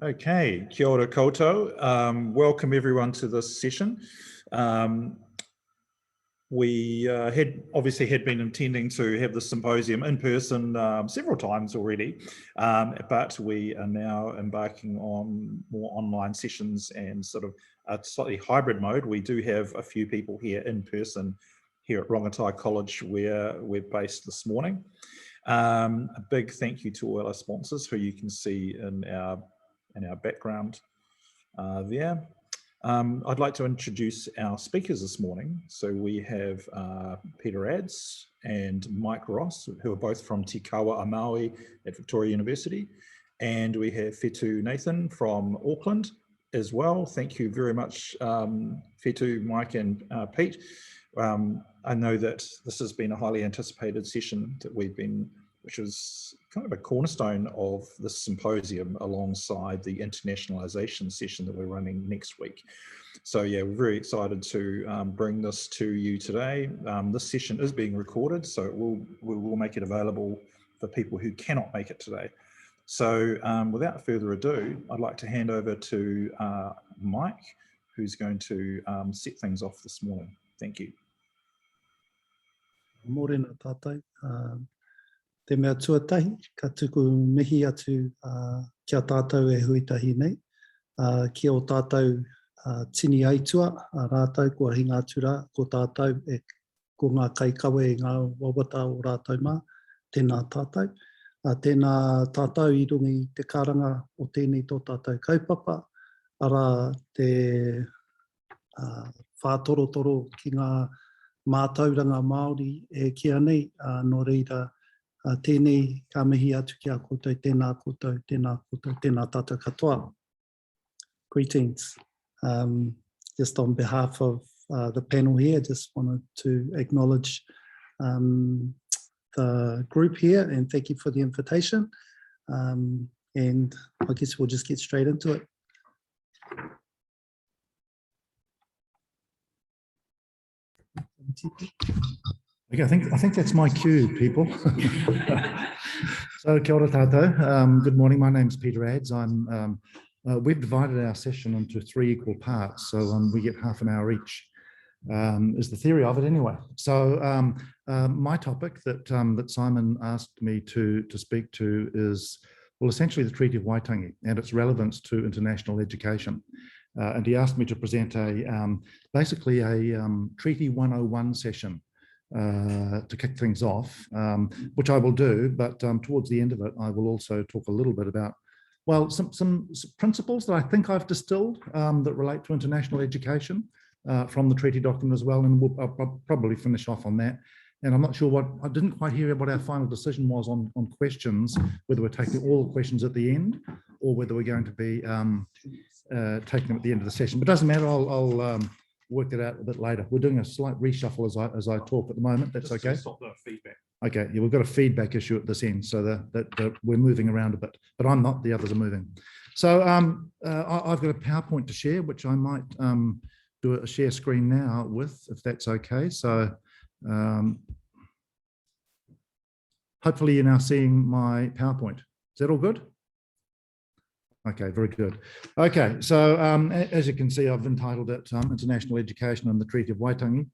Okay, kia ora koutou. Welcome everyone to this session. We obviously had been intending to have the symposium in person several times already, but we are now embarking on more online sessions and sort of a slightly hybrid mode. We do have a few people here in person here at Rongotai College where we're based this morning. A big thank you to all our sponsors who you can see in our background there. I'd like to introduce our speakers this morning. So we have Peter Adds and Mike Ross, who are both from Te Kawa a Maui at Victoria University. And we have Whetuu Nathan from Auckland as well. Thank you very much, Whetuu, Mike and Pete. I know that this has been a highly anticipated session that which was kind of a cornerstone of the symposium alongside the internationalization session that we're running next week. So yeah, we're very excited to bring this to you today. This session is being recorded, so we will make it available for people who cannot make it today. So without further ado, I'd like to hand over to Mike, who's going to set things off this morning. Thank you. Morena tātou. Te mea tuatahi, ka tuku mihi atu kia tātou e huitahi nei. Kia o tātou tini aitua, rātou kua hinga atura, ko tātou ko ngā kaikawe e ngā wawata o rātou mā, tēnā tātou. Tēnā tātou I rungi te karanga o tēnei tō tātou kaupapa, ara te whātorotoro ki ngā mātauranga Māori e kia nei, no reira tēnei ka mihi atu ki a koutou, tēnā koutou, tēnā koutou, tēnā tātou katoa. Greetings. Just on behalf of the panel here, just wanted to acknowledge the group here and thank you for the invitation. And I guess we'll just get straight into it. Okay, I think that's my cue, people. So kia ora tātou. Good morning. My name's Peter Adds. We've divided our session into 3 equal parts, so we get half an hour each. Is the theory of it anyway. So my topic that Simon asked me to speak to is, well, essentially the Treaty of Waitangi and its relevance to international education. And he asked me to present basically a Treaty 101 session to kick things off, which I will do, but towards the end of it, I will also talk a little bit about, well, some principles that I think I've distilled that relate to international education from the treaty document as well, and I'll probably finish off on that. And I'm not sure I didn't quite hear what our final decision was on questions, whether we're taking all the questions at the end or whether we're going to be taking them at the end of the session, but it doesn't matter. I'll work that out a bit later. We're doing a slight reshuffle as I talk at the moment. That's okay. Stop the feedback. Okay, yeah, we've got a feedback issue at this end, so that we're moving around a bit, but I'm not. The others are moving. So I've got a PowerPoint to share, which I might do a share screen now with, if that's okay. So hopefully you're now seeing my PowerPoint. Is that all good? Okay, very good. Okay, so as you can see, I've entitled it International Education and the Treaty of Waitangi.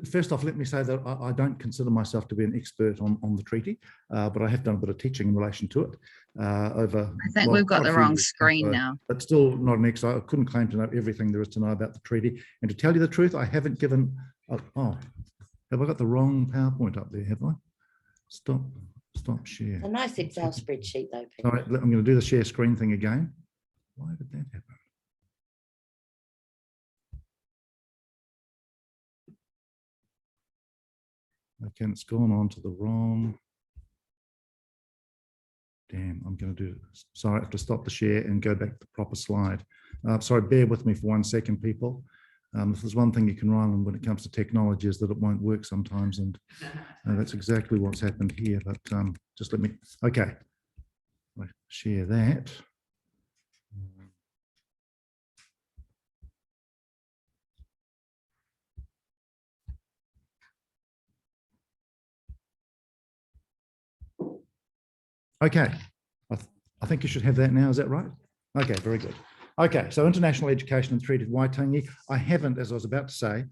First off, let me say that I don't consider myself to be an expert on the treaty, but I have done a bit of teaching in relation to it over. I think we've got the wrong screen now. But still not an expert. I couldn't claim to know everything there is to know about the treaty. And to tell you the truth, I haven't given, oh, have I got the wrong PowerPoint up there, have I? Stop share. A nice Excel spreadsheet though, Peter. All right, I'm going to do the share screen thing again. Why did that happen? Okay, it's gone on to the wrong. Damn, I'm going to do, sorry, I have to stop the share and go back to the proper slide. Sorry, bear with me for 1 second, people. If there's one thing you can rely on when it comes to technology is that it won't work sometimes, and that's exactly what's happened here. But just let me, okay, I'll share that. Okay, I think you should have that now. Is that right? Okay, very good. Okay, so international education and Treaty of Waitangi. I haven't, as I was about to say,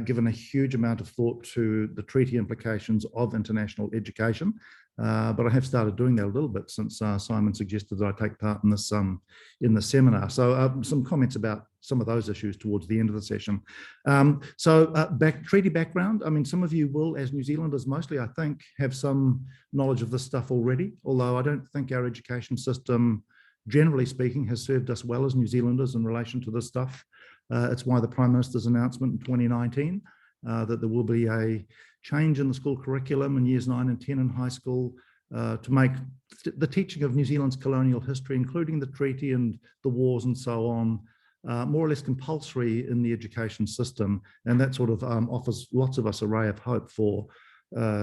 given a huge amount of thought to the treaty implications of international education, but I have started doing that a little bit since Simon suggested that I take part in this in the seminar. So some comments about some of those issues towards the end of the session. Treaty background. I mean, some of you will, as New Zealanders mostly, I think, have some knowledge of this stuff already, although I don't think our education system, generally speaking, has served us well as New Zealanders in relation to this stuff. It's why the Prime Minister's announcement in 2019 that there will be a change in the school curriculum in years 9 and 10 in high school to make the teaching of New Zealand's colonial history, including the treaty and the wars and so on, more or less compulsory in the education system. And that sort of offers lots of us a ray of hope for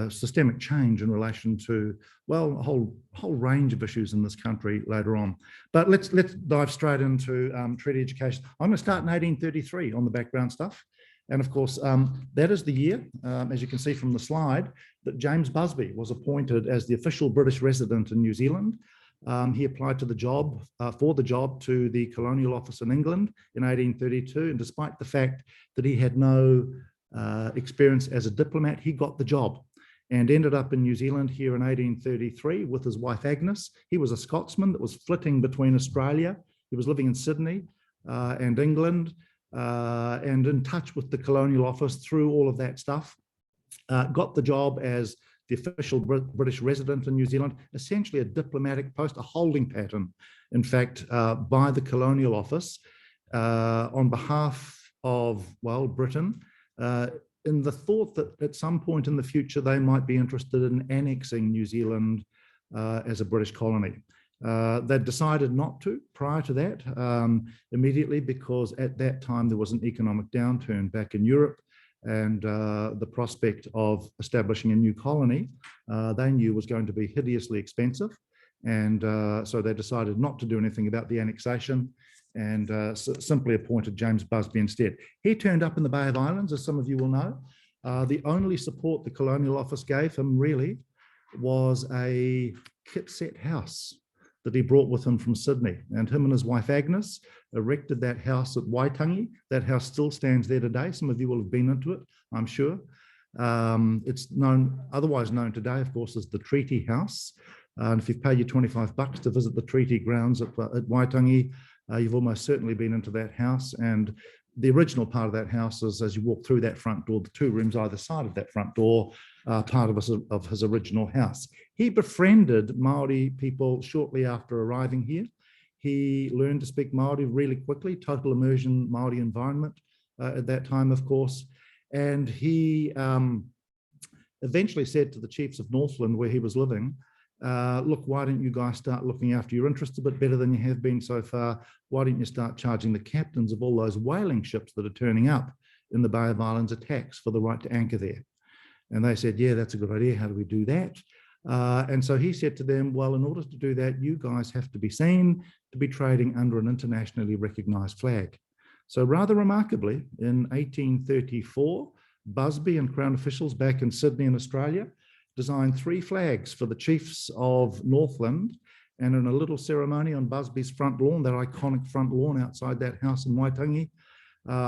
systemic change in relation to, well, a whole range of issues in this country later on. But let's dive straight into treaty education. I'm going to start in 1833 on the background stuff. And of course, that is the year, as you can see from the slide, that James Busby was appointed as the official British resident in New Zealand. He applied to the job, for the job to the Colonial Office in England in 1832. And despite the fact that he had no experience as a diplomat, he got the job and ended up in New Zealand here in 1833 with his wife Agnes. He was a Scotsman that was flitting between Australia. He was living in Sydney and England and in touch with the Colonial Office through all of that stuff. Got the job as the official British resident in New Zealand, essentially a diplomatic post, a holding pattern, in fact, by the Colonial Office on behalf of, well, Britain, in the thought that at some point in the future they might be interested in annexing New Zealand as a British colony. They'd decided not to prior to that, immediately, because at that time there was an economic downturn back in Europe, and the prospect of establishing a new colony they knew was going to be hideously expensive. And so they decided not to do anything about the annexation and simply appointed James Busby instead. He turned up in the Bay of Islands, as some of you will know. The only support the Colonial Office gave him really was a kit set house that he brought with him from Sydney, and him and his wife Agnes erected that house at Waitangi. That house still stands there today. Some of you will have been into it, I'm sure. It's otherwise known today, of course, as the Treaty House. And if you've paid your $25 to visit the treaty grounds at Waitangi, you've almost certainly been into that house. And the original part of that house is, as you walk through that front door, the two rooms either side of that front door, part of his original house. He befriended Māori people shortly after arriving here. He learned to speak Māori really quickly, total immersion Māori environment at that time, of course. And he eventually said to the chiefs of Northland, where he was living, look, why don't you guys start looking after your interests a bit better than you have been so far? Why don't you start charging the captains of all those whaling ships that are turning up in the Bay of Islands a tax for the right to anchor there? And they said, yeah, that's a good idea. How do we do that? And so he said to them, well, in order to do that, you guys have to be seen to be trading under an internationally recognized flag. So rather remarkably, in 1834, Busby and Crown officials back in Sydney in Australia designed 3 flags for the chiefs of Northland, and in a little ceremony on Busby's front lawn, that iconic front lawn outside that house in Waitangi,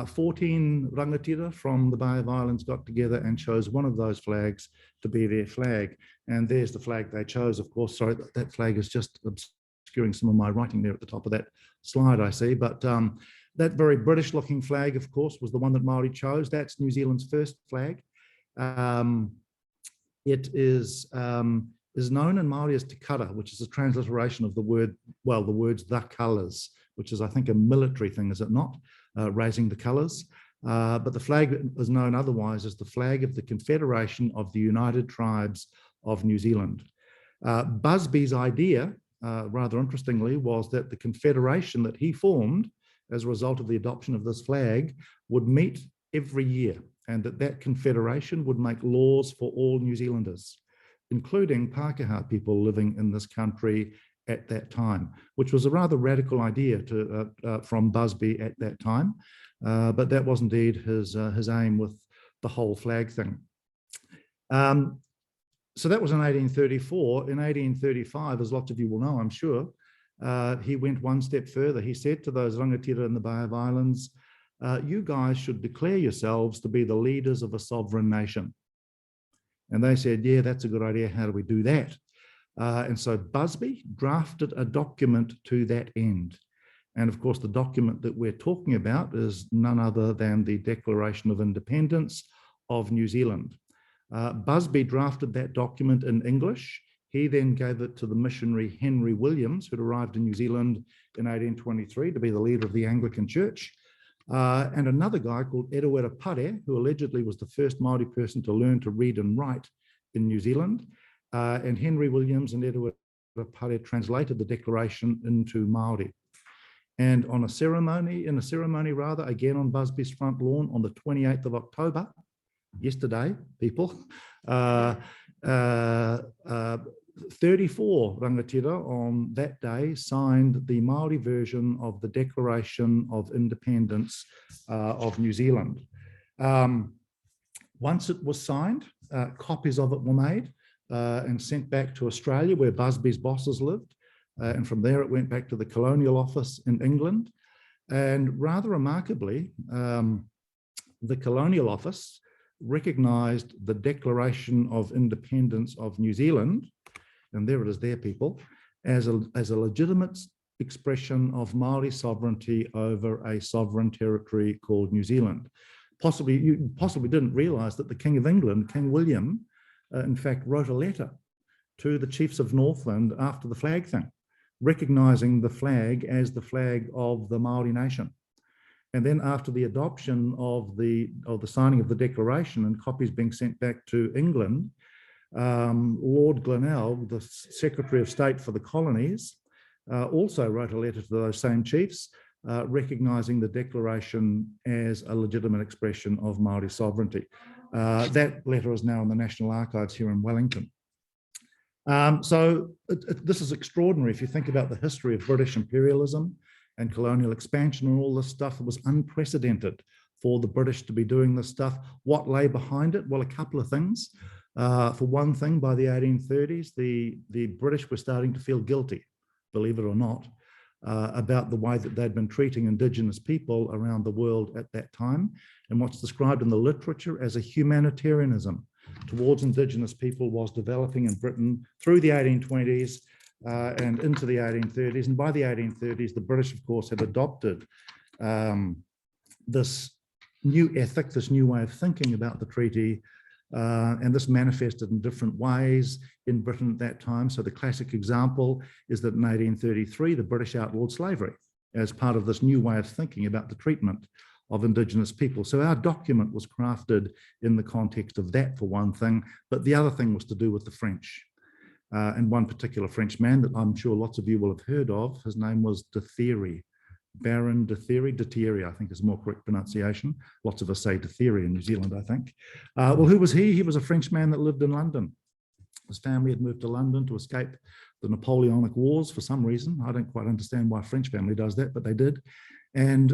14 rangatira from the Bay of Islands got together and chose one of those flags to be their flag. And there's the flag they chose, of course. Sorry, that flag is just obscuring some of my writing there at the top of that slide, I see. But that very British looking flag, of course, was the one that Māori chose. That's New Zealand's first flag. It is known in Māori as Te Kara, which is a transliteration of the word, well, the words the colours, which is, I think, a military thing, is it not? Raising the colours. But the flag is known otherwise as the flag of the Confederation of the United Tribes of New Zealand. Busby's idea, rather interestingly, was that the confederation that he formed as a result of the adoption of this flag would meet every year, and that confederation would make laws for all New Zealanders, including Pākehā people living in this country at that time, which was a rather radical idea from Busby at that time, but that was indeed his aim with the whole flag thing. So that was in 1834. In 1835, as lots of you will know, I'm sure, he went one step further. He said to those rangatira in the Bay of Islands, you guys should declare yourselves to be the leaders of a sovereign nation. And they said, yeah, that's a good idea. How do we do that? And so Busby drafted a document to that end. And of course, the document that we're talking about is none other than the Declaration of Independence of New Zealand. Busby drafted that document in English. He then gave it to the missionary Henry Williams, who'd arrived in New Zealand in 1823 to be the leader of the Anglican Church. And another guy called Whetuu Nathan, who allegedly was the first Māori person to learn to read and write in New Zealand. And Henry Williams and Whetuu Nathan translated the declaration into Māori. And in a ceremony, again on Busby's front lawn on the 28th of October, yesterday, people, 34 rangatira on that day signed the Māori version of the Declaration of Independence of New Zealand. Once it was signed, copies of it were made and sent back to Australia, where Busby's bosses lived. And from there, it went back to the Colonial Office in England. And rather remarkably, the Colonial Office recognised the Declaration of Independence of New Zealand, and there it is there, people, as a legitimate expression of Māori sovereignty over a sovereign territory called New Zealand. You possibly didn't realise that the King of England, King William, in fact, wrote a letter to the chiefs of Northland after the flag thing, recognising the flag as the flag of the Māori nation. And then after the adoption of the signing of the declaration and copies being sent back to England, Lord Glenelg, the Secretary of State for the Colonies, also wrote a letter to those same chiefs, recognising the declaration as a legitimate expression of Māori sovereignty. That letter is now in the National Archives here in Wellington. This is extraordinary if you think about the history of British imperialism and colonial expansion and all this stuff. It was unprecedented for the British to be doing this stuff. What lay behind it? Well, a couple of things. For one thing, by the 1830s, the British were starting to feel guilty, believe it or not, about the way that they'd been treating Indigenous people around the world at that time, and what's described in the literature as a humanitarianism towards Indigenous people was developing in Britain through the 1820s and into the 1830s. And by the 1830s, the British, of course, had adopted this new ethic, this new way of thinking about the treaty, and this manifested in different ways in Britain at that time. So the classic example is that in 1833, the British outlawed slavery as part of this new way of thinking about the treatment of Indigenous people. So our document was crafted in the context of that, for one thing, but the other thing was to do with the French. And one particular French man that I'm sure lots of you will have heard of, his name was de Thierry, Baron de Thierry, I think is a more correct pronunciation. Lots of us say de Thierry in New Zealand, I think. Well, who was he? He was a French man that lived in London. His family had moved to London to escape the Napoleonic Wars for some reason. I don't quite understand why a French family does that, but they did. And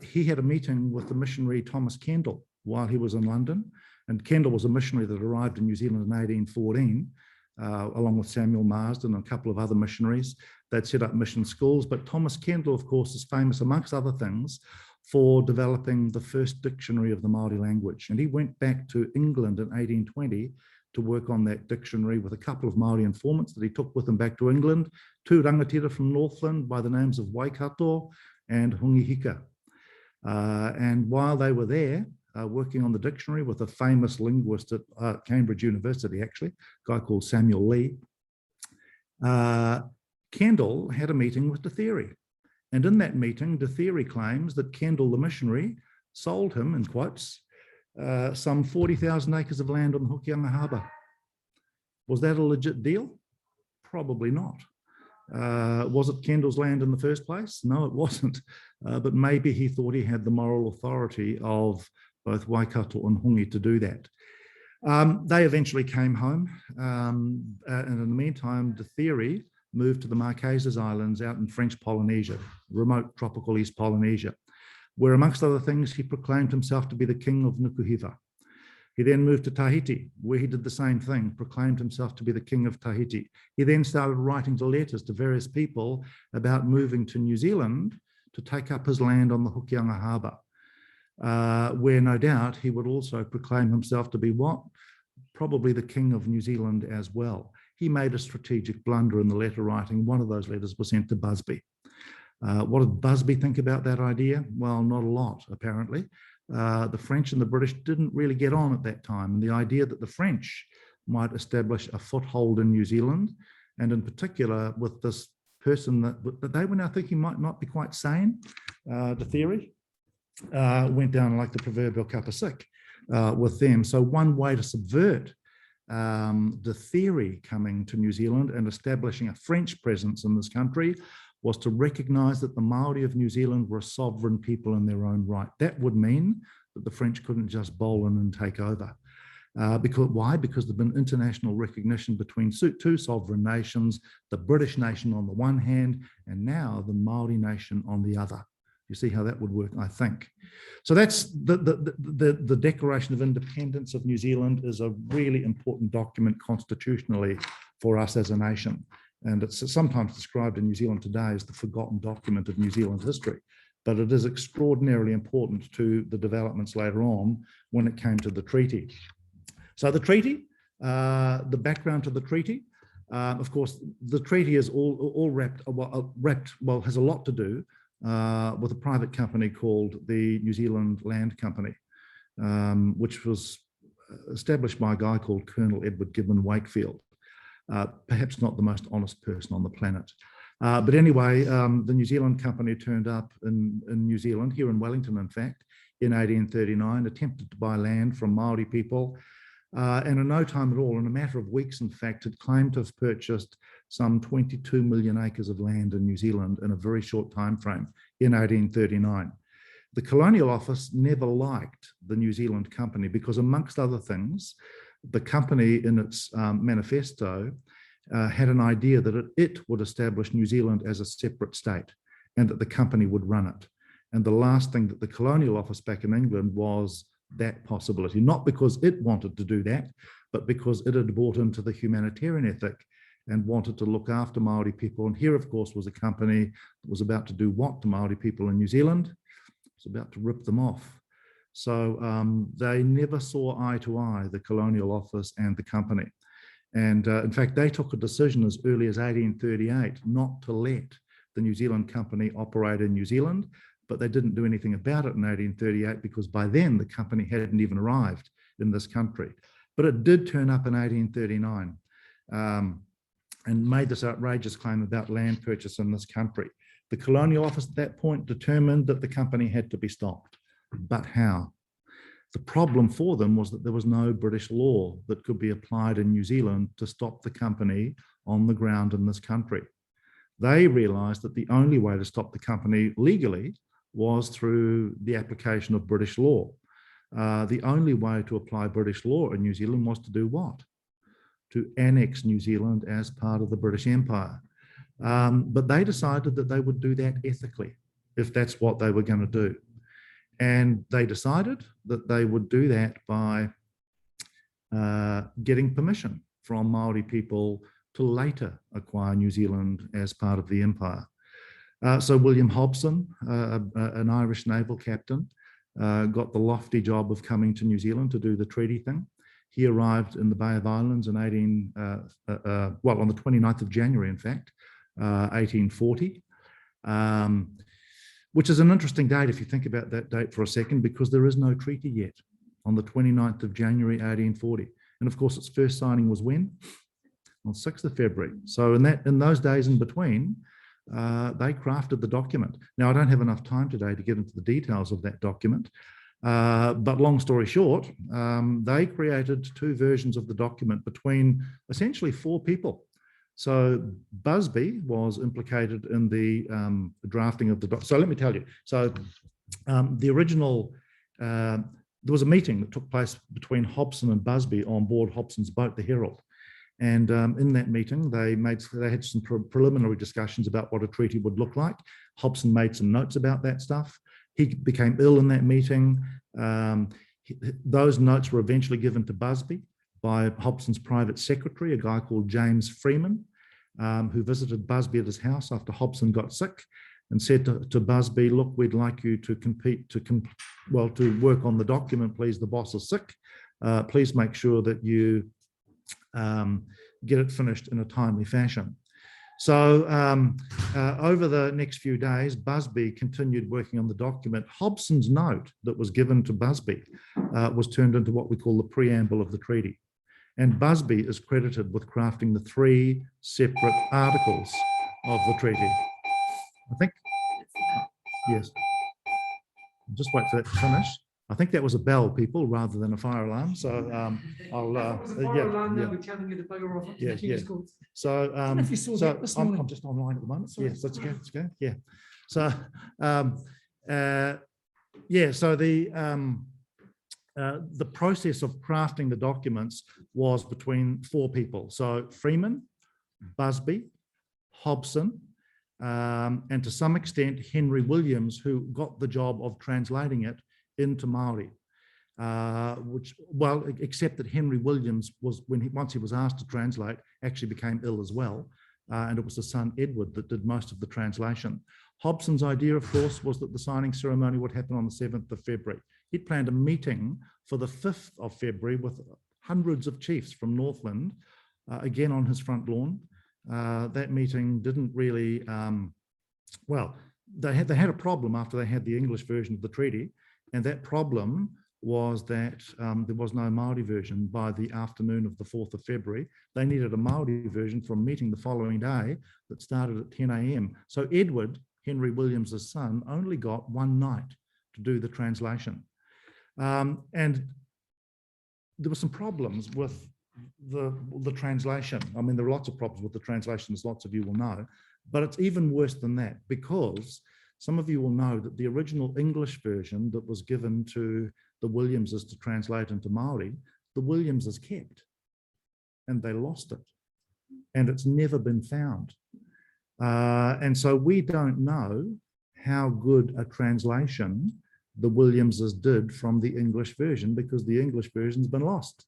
he had a meeting with the missionary Thomas Kendall while he was in London. And Kendall was a missionary that arrived in New Zealand in 1814, along with Samuel Marsden and a couple of other missionaries. They'd set up mission schools, but Thomas Kendall, of course, is famous, amongst other things, for developing the first dictionary of the Māori language. And he went back to England in 1820 to work on that dictionary with a couple of Māori informants that he took with him back to England, two rangatira from Northland by the names of Waikato and Hungihika. And while they were there, working on the dictionary with a famous linguist at Cambridge University, actually, a guy called Samuel Lee, Kendall had a meeting with de Thierry. And in that meeting, de Thierry claims that Kendall, the missionary, sold him, in quotes, some 40,000 acres of land on the Hokianga Harbour. Was that a legit deal? Probably not. Was it Kendall's land in the first place? No, it wasn't. But maybe he thought he had the moral authority of both Waikato and Hungi to do that. They eventually came home. And in the meantime, de Thierry moved to the Marquesas Islands out in French Polynesia, remote tropical East Polynesia, where amongst other things, he proclaimed himself to be the king of Nukuhiva. He then moved to Tahiti, where he did the same thing, proclaimed himself to be the king of Tahiti. He then started writing letters to various people about moving to New Zealand to take up his land on the Hokianga Harbour, where no doubt he would also proclaim himself to be what? Probably the king of New Zealand as well. He made a strategic blunder in the letter writing. One of those letters was sent to Busby. What did Busby think about that idea? Well, not a lot, apparently. The French and the British didn't really get on at that time. And the idea that the French might establish a foothold in New Zealand, and in particular with this person that they were now thinking might not be quite sane, the theory, went down like the proverbial cup of sick with them. So one way to subvert the theory coming to New Zealand and establishing a French presence in this country was to recognise that the Māori of New Zealand were a sovereign people in their own right. That would mean that the French couldn't just bowl in and take over. Why? Because there'd been international recognition between two sovereign nations, the British nation on the one hand, and now the Māori nation on the other. You see how that would work, I think. So that's the Declaration of Independence of New Zealand is a really important document constitutionally for us as a nation. And it's sometimes described in New Zealand today as the forgotten document of New Zealand history. But it is extraordinarily important to the developments later on when it came to the treaty. So the treaty, the background to the treaty, of course, the treaty is all wrapped, has a lot to do with a private company called the New Zealand Land Company, which was established by a guy called Colonel Edward Gibbon Wakefield, perhaps not the most honest person on the planet. But anyway, the New Zealand Company turned up in New Zealand, here in Wellington, in fact, in 1839, attempted to buy land from Māori people, and in no time at all, in a matter of weeks, in fact, had claimed to have purchased some 22 million acres of land in New Zealand in a very short time frame in 1839. The Colonial Office never liked the New Zealand Company because, amongst other things, the company in its manifesto had an idea that it would establish New Zealand as a separate state and that the company would run it. And the last thing that the Colonial Office back in England was that possibility, not because it wanted to do that, but because it had bought into the humanitarian ethic and wanted to look after Māori people. And here, of course, was a company that was about to do what to Māori people in New Zealand? It was about to rip them off. So they never saw eye to eye, the Colonial Office and the company. And in fact, they took a decision as early as 1838 not to let the New Zealand Company operate in New Zealand, but they didn't do anything about it in 1838 because by then the company hadn't even arrived in this country. But it did turn up in 1839 and made this outrageous claim about land purchase in this country. The Colonial Office at that point determined that the company had to be stopped. But how? The problem for them was that there was no British law that could be applied in New Zealand to stop the company on the ground in this country. They realised that the only way to stop the company legally was through the application of British law. The only way to apply British law in New Zealand was to do what? To annex New Zealand as part of the British Empire. But they decided that they would do that ethically, if that's what they were going to do. And they decided that they would do that by getting permission from Māori people to later acquire New Zealand as part of the empire. So William Hobson, an Irish naval captain, got the lofty job of coming to New Zealand to do the treaty thing. He arrived in the Bay of Islands in on the 29th of January, in fact, 1840. Which is an interesting date if you think about that date for a second, because there is no treaty yet on the 29th of January, 1840. And of course, its first signing was when? On 6th of February. So in those days in between, they crafted the document. Now, I don't have enough time today to get into the details of that document, but long story short, they created two versions of the document between essentially four people. So Busby was implicated in the drafting of the document. So let me tell you. So the original, there was a meeting that took place between Hobson and Busby on board Hobson's boat, the Herald. And in that meeting, they had some preliminary discussions about what a treaty would look like. Hobson made some notes about that stuff. He became ill in that meeting. Those notes were eventually given to Busby by Hobson's private secretary, a guy called James Freeman, who visited Busby at his house after Hobson got sick and said to Busby, look, we'd like you to to work on the document, please. The boss is sick. Please make sure that you get it finished in a timely fashion. So over the next few days, Busby continued working on the document. Hobson's note that was given to Busby was turned into what we call the preamble of the treaty. And Busby is credited with crafting the 3 separate articles of the treaty. I think, yes. Just wait for that to finish. I think that was a bell, people, rather than a fire alarm. So I'll, we're telling you to bugger off. So, if you saw that this morning. I'm just online at the moment. Sorry. Yes, let's go. Yeah. So, so the process of crafting the documents was between 4 people. So Freeman, Busby, Hobson, and to some extent Henry Williams, who got the job of translating it into Māori, except that Henry Williams was, once he was asked to translate, actually became ill as well, and it was his son Edward that did most of the translation. Hobson's idea, of course, was that the signing ceremony would happen on the 7th of February. He'd planned a meeting for the 5th of February with hundreds of chiefs from Northland, again on his front lawn. That meeting didn't really, they had a problem after they had the English version of the treaty, and that problem was that there was no Māori version by the afternoon of the 4th of February. They needed a Māori version for a meeting the following day that started at 10 a.m. So Edward, Henry Williams's son, only got one night to do the translation. And there were some problems with the translation. I mean, there are lots of problems with the translation, as lots of you will know, but it's even worse than that, because some of you will know that the original English version that was given to the Williamses to translate into Māori, the Williamses kept, and they lost it, and it's never been found. And so we don't know how good a translation the Williamses did from the English version, because the English version's been lost.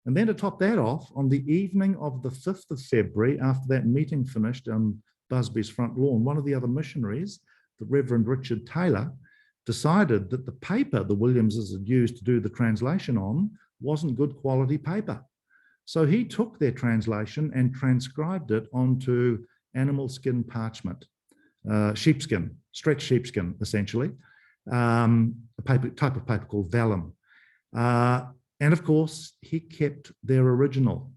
And then to top that off, on the evening of the 5th of February, after that meeting finished on Busby's front lawn, one of the other missionaries, the Reverend Richard Taylor, decided that the paper the Williamses had used to do the translation on wasn't good quality paper. So he took their translation and transcribed it onto animal skin parchment, sheepskin, stretched sheepskin, essentially, a type of paper called vellum. And of course, he kept their original,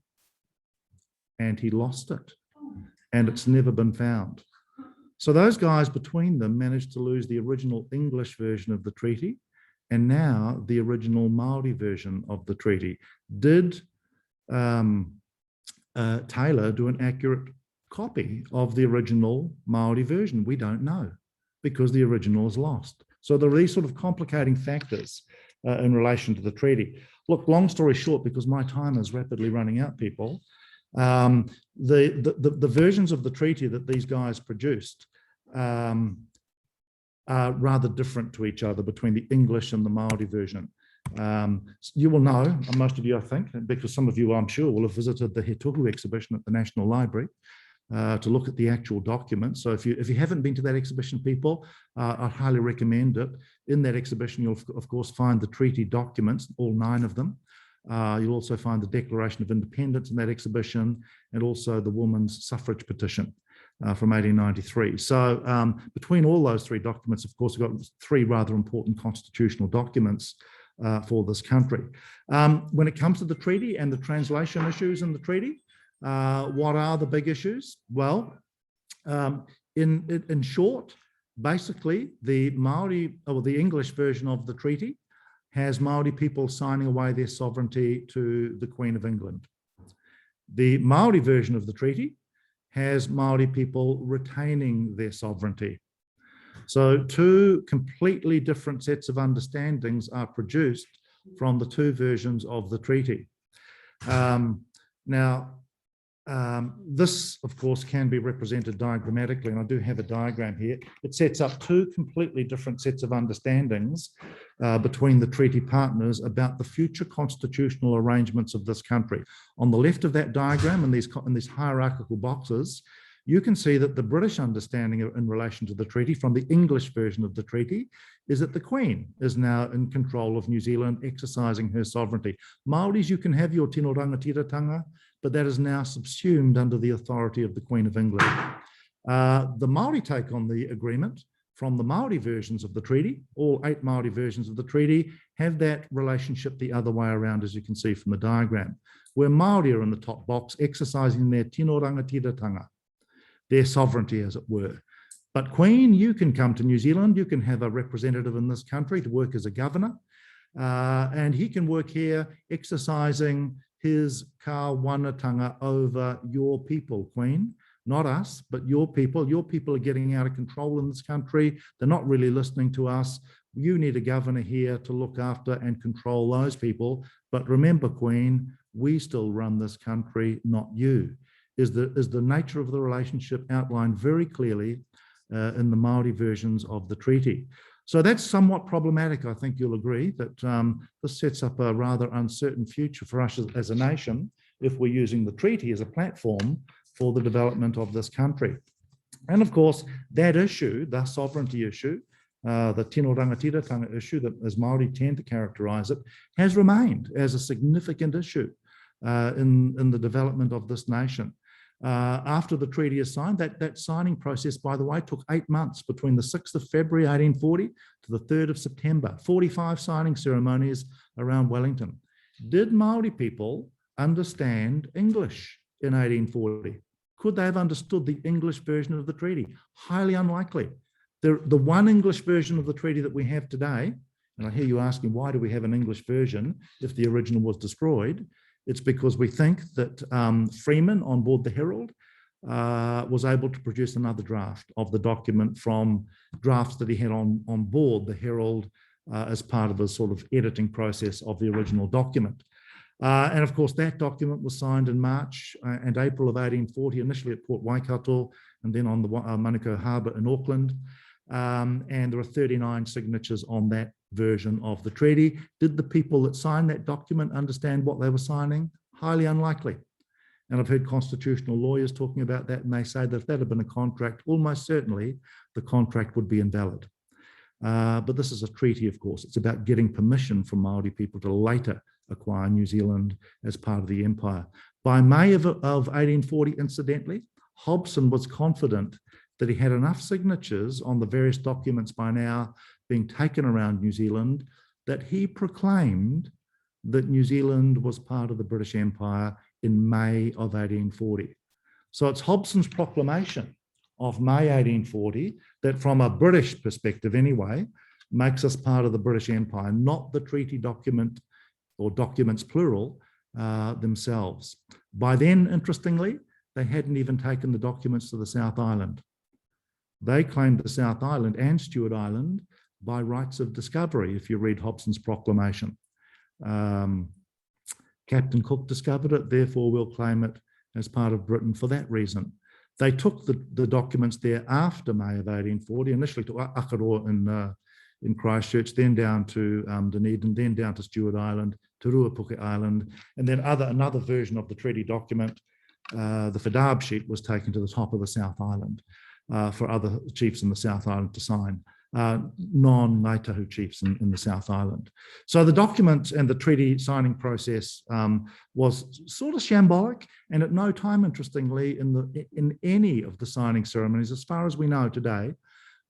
and he lost it, and it's never been found. So those guys between them managed to lose the original English version of the treaty, and now the original Māori version of the treaty. Did Taylor do an accurate copy of the original Māori version? We don't know, because the original is lost. So there are these sort of complicating factors in relation to the treaty. Look, long story short, because my time is rapidly running out, people, the versions of the treaty that these guys produced are rather different to each other between the English and the Māori version. You will know, most of you I think, because some of you I'm sure will have visited the Whetuu exhibition at the National Library to look at the actual documents. So if you haven't been to that exhibition, people, I highly recommend it. In that exhibition, you'll of course find the treaty documents, all 9 of them. You'll also find the Declaration of Independence in that exhibition, and also the Women's Suffrage Petition from 1893. So between all those 3 documents, of course, we've got 3 rather important constitutional documents for this country. When it comes to the treaty and the translation issues in the treaty, what are the big issues? Well, in short, basically the Māori, or the English version of the treaty, has Māori people signing away their sovereignty to the Queen of England. The Māori version of the treaty has Māori people retaining their sovereignty. So 2 completely different sets of understandings are produced from the 2 versions of the treaty. Now, This, of course, can be represented diagrammatically, and I do have a diagram here. It sets up two completely different sets of understandings between the treaty partners about the future constitutional arrangements of this country. On the left of that diagram, in these hierarchical boxes, you can see that the British understanding in relation to the treaty from the English version of the treaty is that the Queen is now in control of New Zealand, exercising her sovereignty. Māoris, you can have your tino rangatira-tanga, but that is now subsumed under the authority of the Queen of England. The Māori take on the agreement from the Māori versions of the treaty. All 8 Māori versions of the treaty have that relationship the other way around, as you can see from the diagram, where Māori are in the top box, exercising their tino rangatira-tanga, their sovereignty, as it were. But Queen, you can come to New Zealand, you can have a representative in this country to work as a governor, and he can work here exercising his ka whanaungatanga over your people, Queen, not us, but your people. Your people are getting out of control in this country. They're not really listening to us. You need a governor here to look after and control those people. But remember, Queen, we still run this country, not you. Is the nature of the relationship outlined very clearly in the Māori versions of the treaty. So that's somewhat problematic, I think you'll agree, that this sets up a rather uncertain future for us as a nation if we're using the treaty as a platform for the development of this country. And of course, that issue, the sovereignty issue, the tino rangatira-tanga issue, that as Māori tend to characterise it, has remained as a significant issue in the development of this nation. After the treaty is signed, that signing process, by the way, took 8 months between the 6th of February 1840 to the 3rd of September, 45 signing ceremonies around Wellington. Did Māori people understand English in 1840? Could they have understood the English version of the treaty? Highly unlikely. The one English version of the treaty that we have today, and I hear you asking, why do we have an English version if the original was destroyed? It's because we think that Freeman on board the Herald was able to produce another draft of the document from drafts that he had on board the Herald as part of a sort of editing process of the original document. And of course, that document was signed in March and April of 1840, initially at Port Waikato, and then on the Manukau Harbour in Auckland. And there are 39 signatures on that version of the treaty. Did the people that signed that document understand what they were signing? Highly unlikely. And I've heard constitutional lawyers talking about that, and they say that if that had been a contract, almost certainly the contract would be invalid. But this is a treaty, of course. It's about getting permission from Māori people to later acquire New Zealand as part of the empire. By May of 1840, incidentally, Hobson was confident that he had enough signatures on the various documents by now being taken around New Zealand that he proclaimed that New Zealand was part of the British Empire in May of 1840. So it's Hobson's proclamation of May 1840 that, from a British perspective anyway, makes us part of the British Empire, not the treaty document or documents plural themselves. By then, interestingly, they hadn't even taken the documents to the South Island. They claimed the South Island and Stewart Island by rights of discovery, if you read Hobson's proclamation. Captain Cook discovered it, therefore we'll claim it as part of Britain for that reason. They took the documents there after May of 1840, initially to Akaroa in Christchurch, then down to Dunedin, then down to Stewart Island, to Ruapuke Island, and then another version of the treaty document, the Fadab sheet, was taken to the top of the South Island for other chiefs in the South Island to sign, non-Ngaitahu chiefs in the South Island. So the document and the treaty signing process was sort of shambolic, and at no time, interestingly, in any of the signing ceremonies, as far as we know today,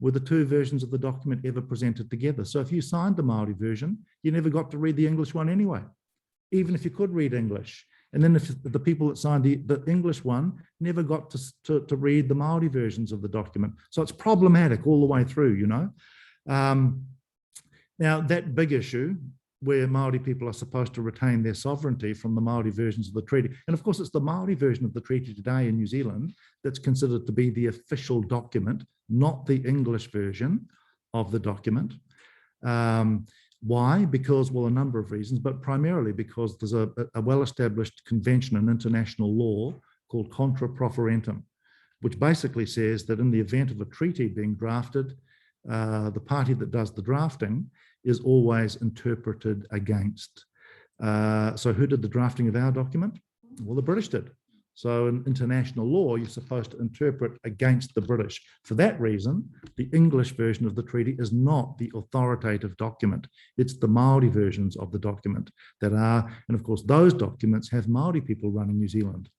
were the two versions of the document ever presented together. So if you signed the Māori version, you never got to read the English one anyway, even if you could read English. And then if the people that signed the English one never got to read the Māori versions of the document. So it's problematic all the way through, you know. Now, that big issue where Māori people are supposed to retain their sovereignty from the Māori versions of the treaty. And of course, it's the Māori version of the treaty today in New Zealand that's considered to be the official document, not the English version of the document. Why? Because, well, a number of reasons, but primarily because there's a well-established convention in international law called contra proferentum, which basically says that in the event of a treaty being drafted, the party that does the drafting is always interpreted against. So who did the drafting of our document? Well, the British did. So in international law, you're supposed to interpret against the British. For that reason, the English version of the treaty is not the authoritative document. It's the Māori versions of the document that are, and of course, those documents have Māori people running New Zealand.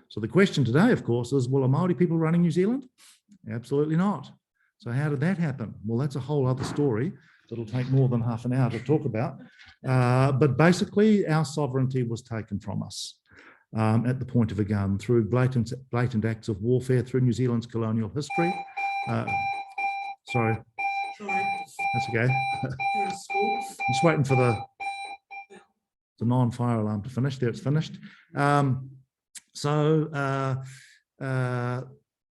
So the question today, of course, is, well, are Māori people running New Zealand? Absolutely not. So how did that happen? Well, that's a whole other story that'll take more than half an hour to talk about. But basically, our sovereignty was taken from us. At the point of a gun, through blatant acts of warfare, through New Zealand's colonial history. Sorry, that's okay. I'm just waiting for the non-fire alarm to finish. There, it's finished. So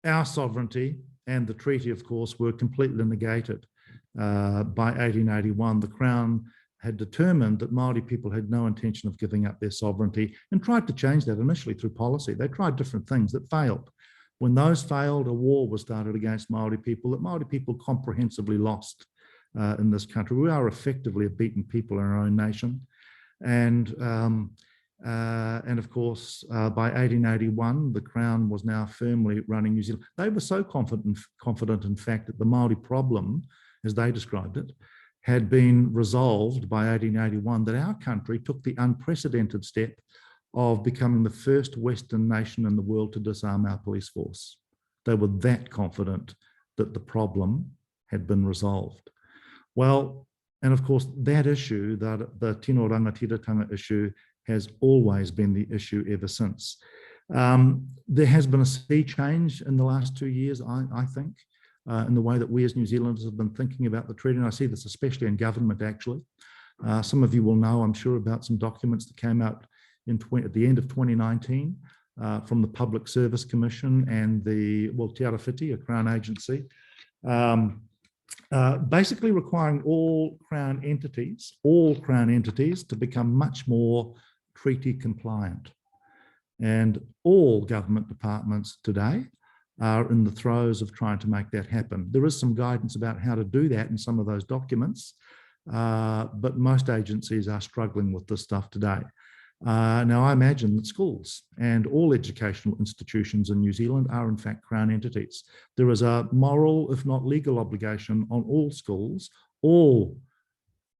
our sovereignty and the treaty, of course, were completely negated. By 1881, the Crown had determined that Māori people had no intention of giving up their sovereignty and tried to change that initially through policy. They tried different things that failed. When those failed, a war was started against Māori people that Māori people comprehensively lost in this country. We are effectively a beaten people in our own nation. And of course, by 1881, the Crown was now firmly running New Zealand. They were so confident, in fact, that the Māori problem, as they described it, had been resolved by 1881, that our country took the unprecedented step of becoming the first Western nation in the world to disarm our police force. They were that confident that the problem had been resolved. Well, and of course, that issue, the tino rangatiratanga issue, has always been the issue ever since. There has been a sea change in the last 2 years, I think, in the way that we as New Zealanders have been thinking about the treaty. And I see this especially in government, actually. Some of you will know, I'm sure, about some documents that came out at the end of 2019 from the Public Service Commission and the, well, Te Arawhiti, a Crown agency, basically requiring all Crown entities to become much more treaty compliant. And all government departments today are in the throes of trying to make that happen. There is some guidance about how to do that in some of those documents, but most agencies are struggling with this stuff today. Now, I imagine that schools and all educational institutions in New Zealand are in fact Crown entities. There is a moral, if not legal, obligation on all schools, all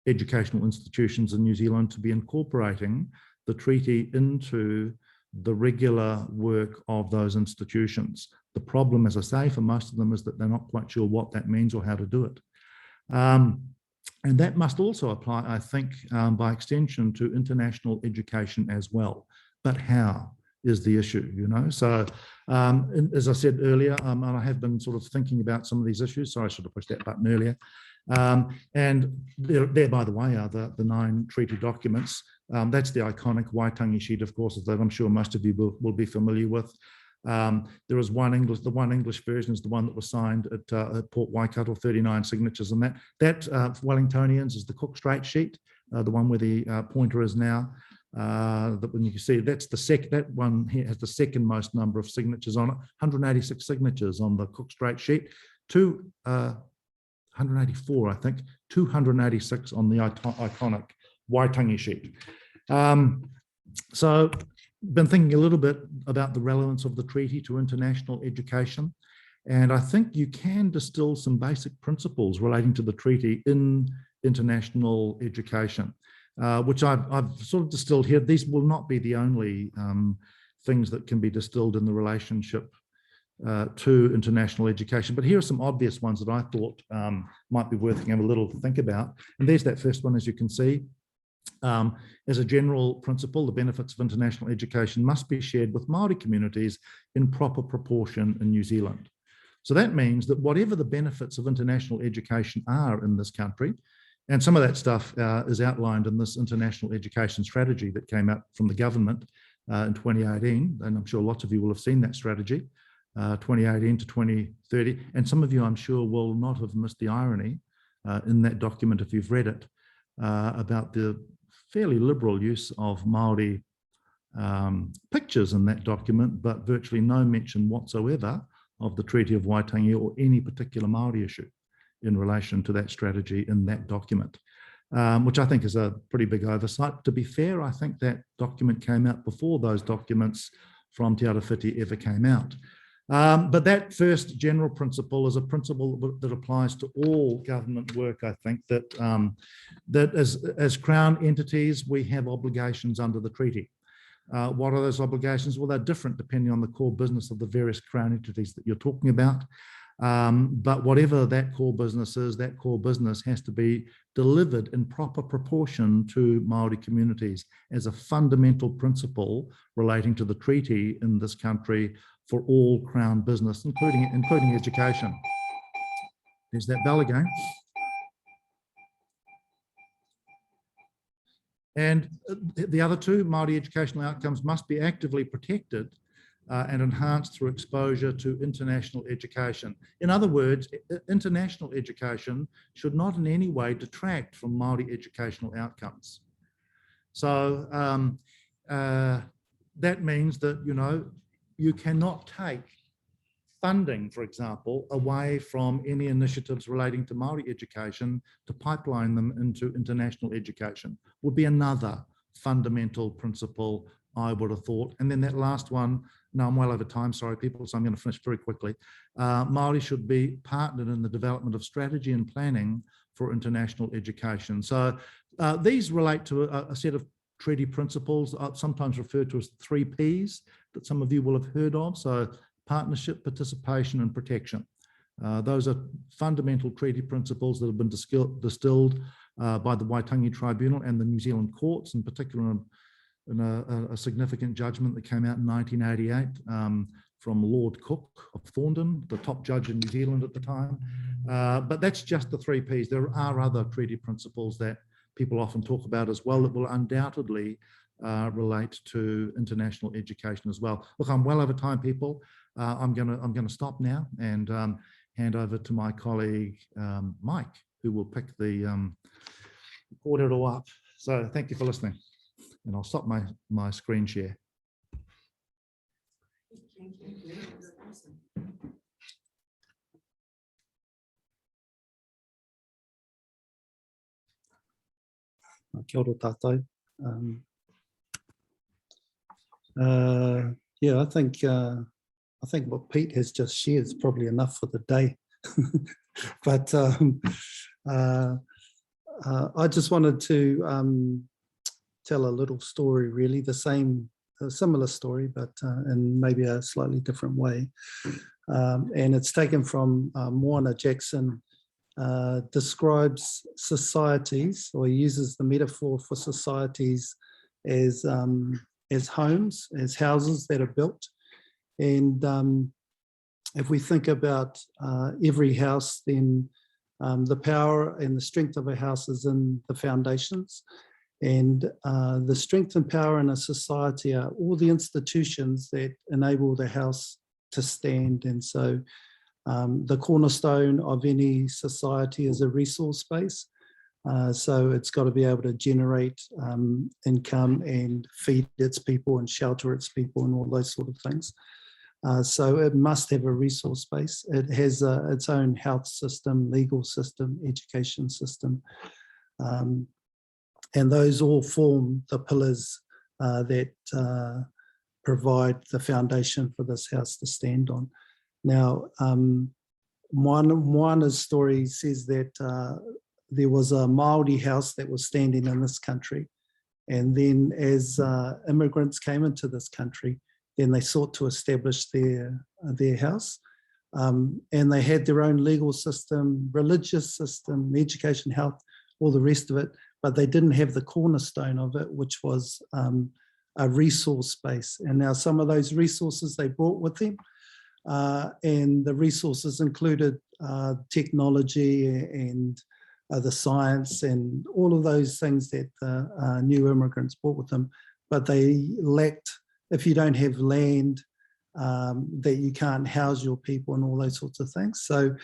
educational institutions in New Zealand to be incorporating the treaty into the regular work of those institutions. The problem, as I say, for most of them is that they're not quite sure what that means or how to do it. And that must also apply, I think, by extension to international education as well. But how is the issue, you know? So as I said earlier, and I have been sort of thinking about some of these issues. Sorry, I should have pushed that button earlier. And there, by the way, are the 9 treaty documents. That's the iconic Waitangi sheet, of course, that I'm sure most of you will be familiar with. There is the one English version is the one that was signed at Port Waikato, 39 signatures, and that for Wellingtonians is the Cook Strait sheet, the one where the pointer is now. That when you see that's that one here has the second most number of signatures on it, 186 signatures on the Cook Strait sheet, 184, I think, 286 on the iconic Waitangi sheet. So been thinking a little bit about the relevance of the treaty to international education. And I think you can distill some basic principles relating to the treaty in international education, which I've sort of distilled here. These will not be the only things that can be distilled in the relationship to international education. But here are some obvious ones that I thought might be worth having a little to think about. And there's that first one, as you can see. As a general principle, the benefits of international education must be shared with Māori communities in proper proportion in New Zealand. So that means that whatever the benefits of international education are in this country, and some of that stuff is outlined in this international education strategy that came out from the government in 2018, and I'm sure lots of you will have seen that strategy, 2018 to 2030, and some of you I'm sure will not have missed the irony in that document if you've read it, about the fairly liberal use of Māori pictures in that document, but virtually no mention whatsoever of the Treaty of Waitangi or any particular Māori issue in relation to that strategy in that document, which I think is a pretty big oversight. To be fair, I think that document came out before those documents from Te Arawhiti ever came out. But that first general principle is a principle that applies to all government work, I think, that as Crown entities, we have obligations under the treaty. What are those obligations? Well, they're different depending on the core business of the various Crown entities that you're talking about. But whatever that core business is, that core business has to be delivered in proper proportion to Māori communities as a fundamental principle relating to the treaty in this country for all Crown business, including education. There's that bell again. And the other two, Māori educational outcomes must be actively protected and enhanced through exposure to international education. In other words, international education should not in any way detract from Māori educational outcomes. So that means that, you know, you cannot take funding, for example, away from any initiatives relating to Māori education to pipeline them into international education, would be another fundamental principle, I would have thought. And then that last one, no, I'm well over time, sorry people, so I'm going to finish very quickly. Māori should be partnered in the development of strategy and planning for international education. So these relate to a set of treaty principles, sometimes referred to as the 3 Ps that some of you will have heard of. So partnership, participation, and protection. Those are fundamental treaty principles that have been distilled by the Waitangi Tribunal and the New Zealand courts, in particular in a significant judgment that came out in 1988 from Lord Cook of Thorndon, the top judge in New Zealand at the time. But that's just the 3 Ps. There are other treaty principles that people often talk about as well that will undoubtedly relate to international education as well. Look, I'm well over time, people. I'm gonna stop now and hand over to my colleague Mike, who will pick the audio up. So thank you for listening, and I'll stop my screen share. Kia ora tātou. Yeah, I think what Pete has just shared is probably enough for the day. But I just wanted to tell a little story, really, a similar story, but in maybe a slightly different way. And it's taken from Moana Jackson, describes societies, or uses the metaphor for societies as homes, as houses that are built. And if we think about every house, then the power and the strength of a house is in the foundations. And the strength and power in a society are all the institutions that enable the house to stand. And so the cornerstone of any society is a resource base. So it's got to be able to generate income and feed its people and shelter its people and all those sort of things. So it must have a resource base. It has its own health system, legal system, education system. And those all form the pillars that provide the foundation for this house to stand on. Now, Moana's story says that there was a Māori house that was standing in this country. And then as immigrants came into this country, then they sought to establish their house. And they had their own legal system, religious system, education, health, all the rest of it, but they didn't have the cornerstone of it, which was a resource base. And now some of those resources they brought with them, and the resources included technology and the science and all of those things that new immigrants brought with them, but they lacked, if you don't have land, that you can't house your people and all those sorts of things. So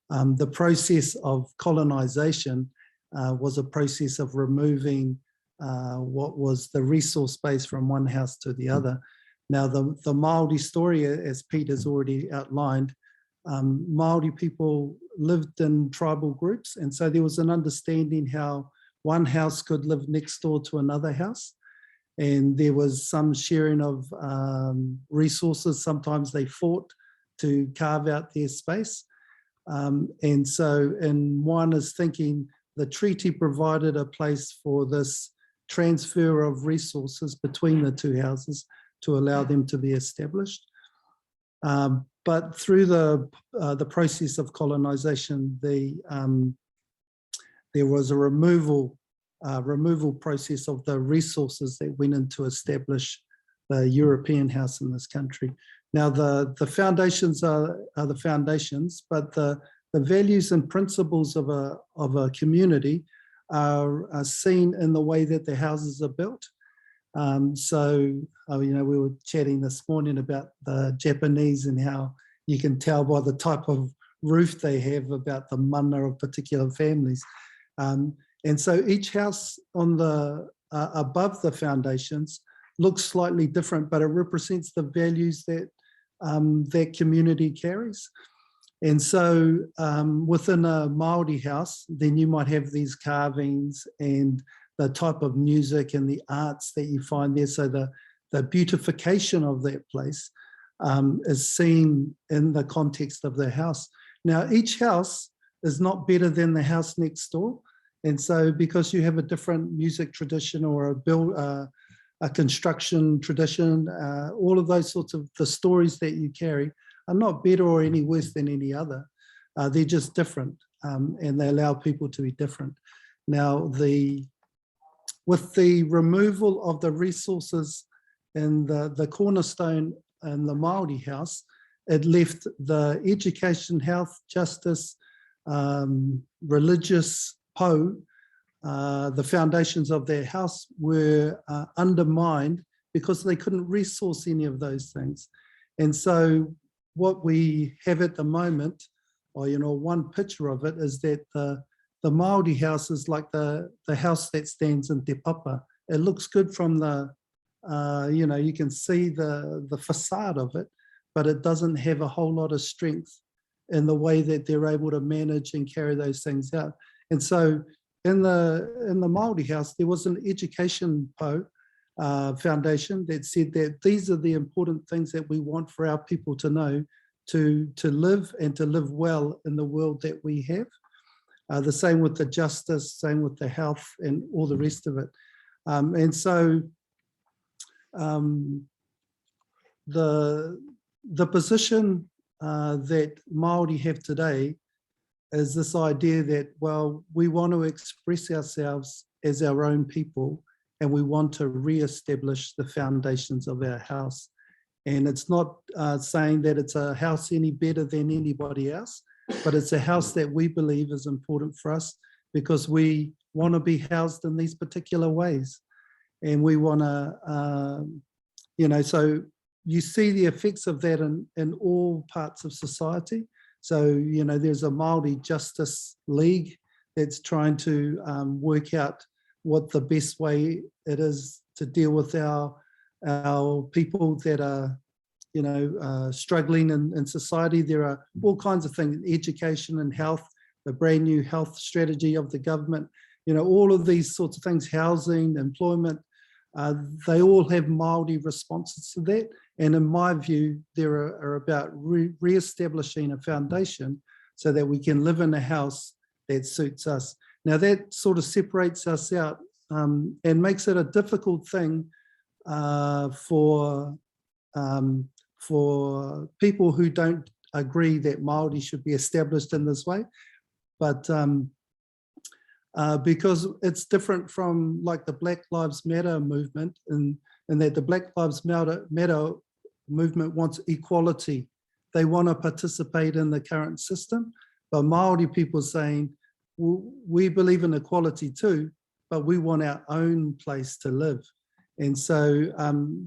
the process of colonization was a process of removing what was the resource base from one house to the other. Now, the Māori story, as Pete has already outlined, Māori people lived in tribal groups, and so there was an understanding how one house could live next door to another house, and there was some sharing of resources. Sometimes they fought to carve out their space, and so in Moana's thinking, the treaty provided a place for this transfer of resources between the two houses to allow them to be established. But through the process of colonisation, there was a removal process of the resources that went in to establish the European house in this country. Now, the foundations are the foundations, but the values and principles of a community are seen in the way that the houses are built. We were chatting this morning about the Japanese and how you can tell by the type of roof they have about the mana of particular families. And so each house on the above the foundations looks slightly different, but it represents the values that that community carries. And so within a Māori house, then you might have these carvings and the type of music and the arts that you find there. So the beautification of that place is seen in the context of the house. Now, each house is not better than the house next door. And so because you have a different music tradition or a construction tradition, all of those sorts of the stories that you carry are not better or any worse than any other. They're just different, and they allow people to be different. Now, with the removal of the resources and the cornerstone in the Māori house, it left the education, health, justice, religious pou, the foundations of their house were undermined because they couldn't resource any of those things. And so what we have at the moment, or one picture of it, is that the Māori house is like the house that stands in Te Papa. It looks good from you can see the facade of it, but it doesn't have a whole lot of strength in the way that they're able to manage and carry those things out. And so in the Māori house, there was an education foundation that said that these are the important things that we want for our people to know to live and to live well in the world that we have. The same with the justice, same with the health and all the rest of it. And so the position that Māori have today is this idea that, well, we want to express ourselves as our own people and we want to re-establish the foundations of our house. And it's not saying that it's a house any better than anybody else, but it's a house that we believe is important for us because we want to be housed in these particular ways. And we want to, so you see the effects of that in all parts of society. So, there's a Māori Justice League that's trying to work out what the best way it is to deal with our people that are, struggling in society. There are all kinds of things, education and health, the brand new health strategy of the government, all of these sorts of things, housing, employment, they all have Māori responses to that. And in my view, they are about re-establishing a foundation so that we can live in a house that suits us. Now that sort of separates us out and makes it a difficult thing for people who don't agree that Māori should be established in this way. But because it's different from like the Black Lives Matter movement, and that the Black Lives Matter movement wants equality. They want to participate in the current system, but Māori people saying, we believe in equality too, but we want our own place to live. And so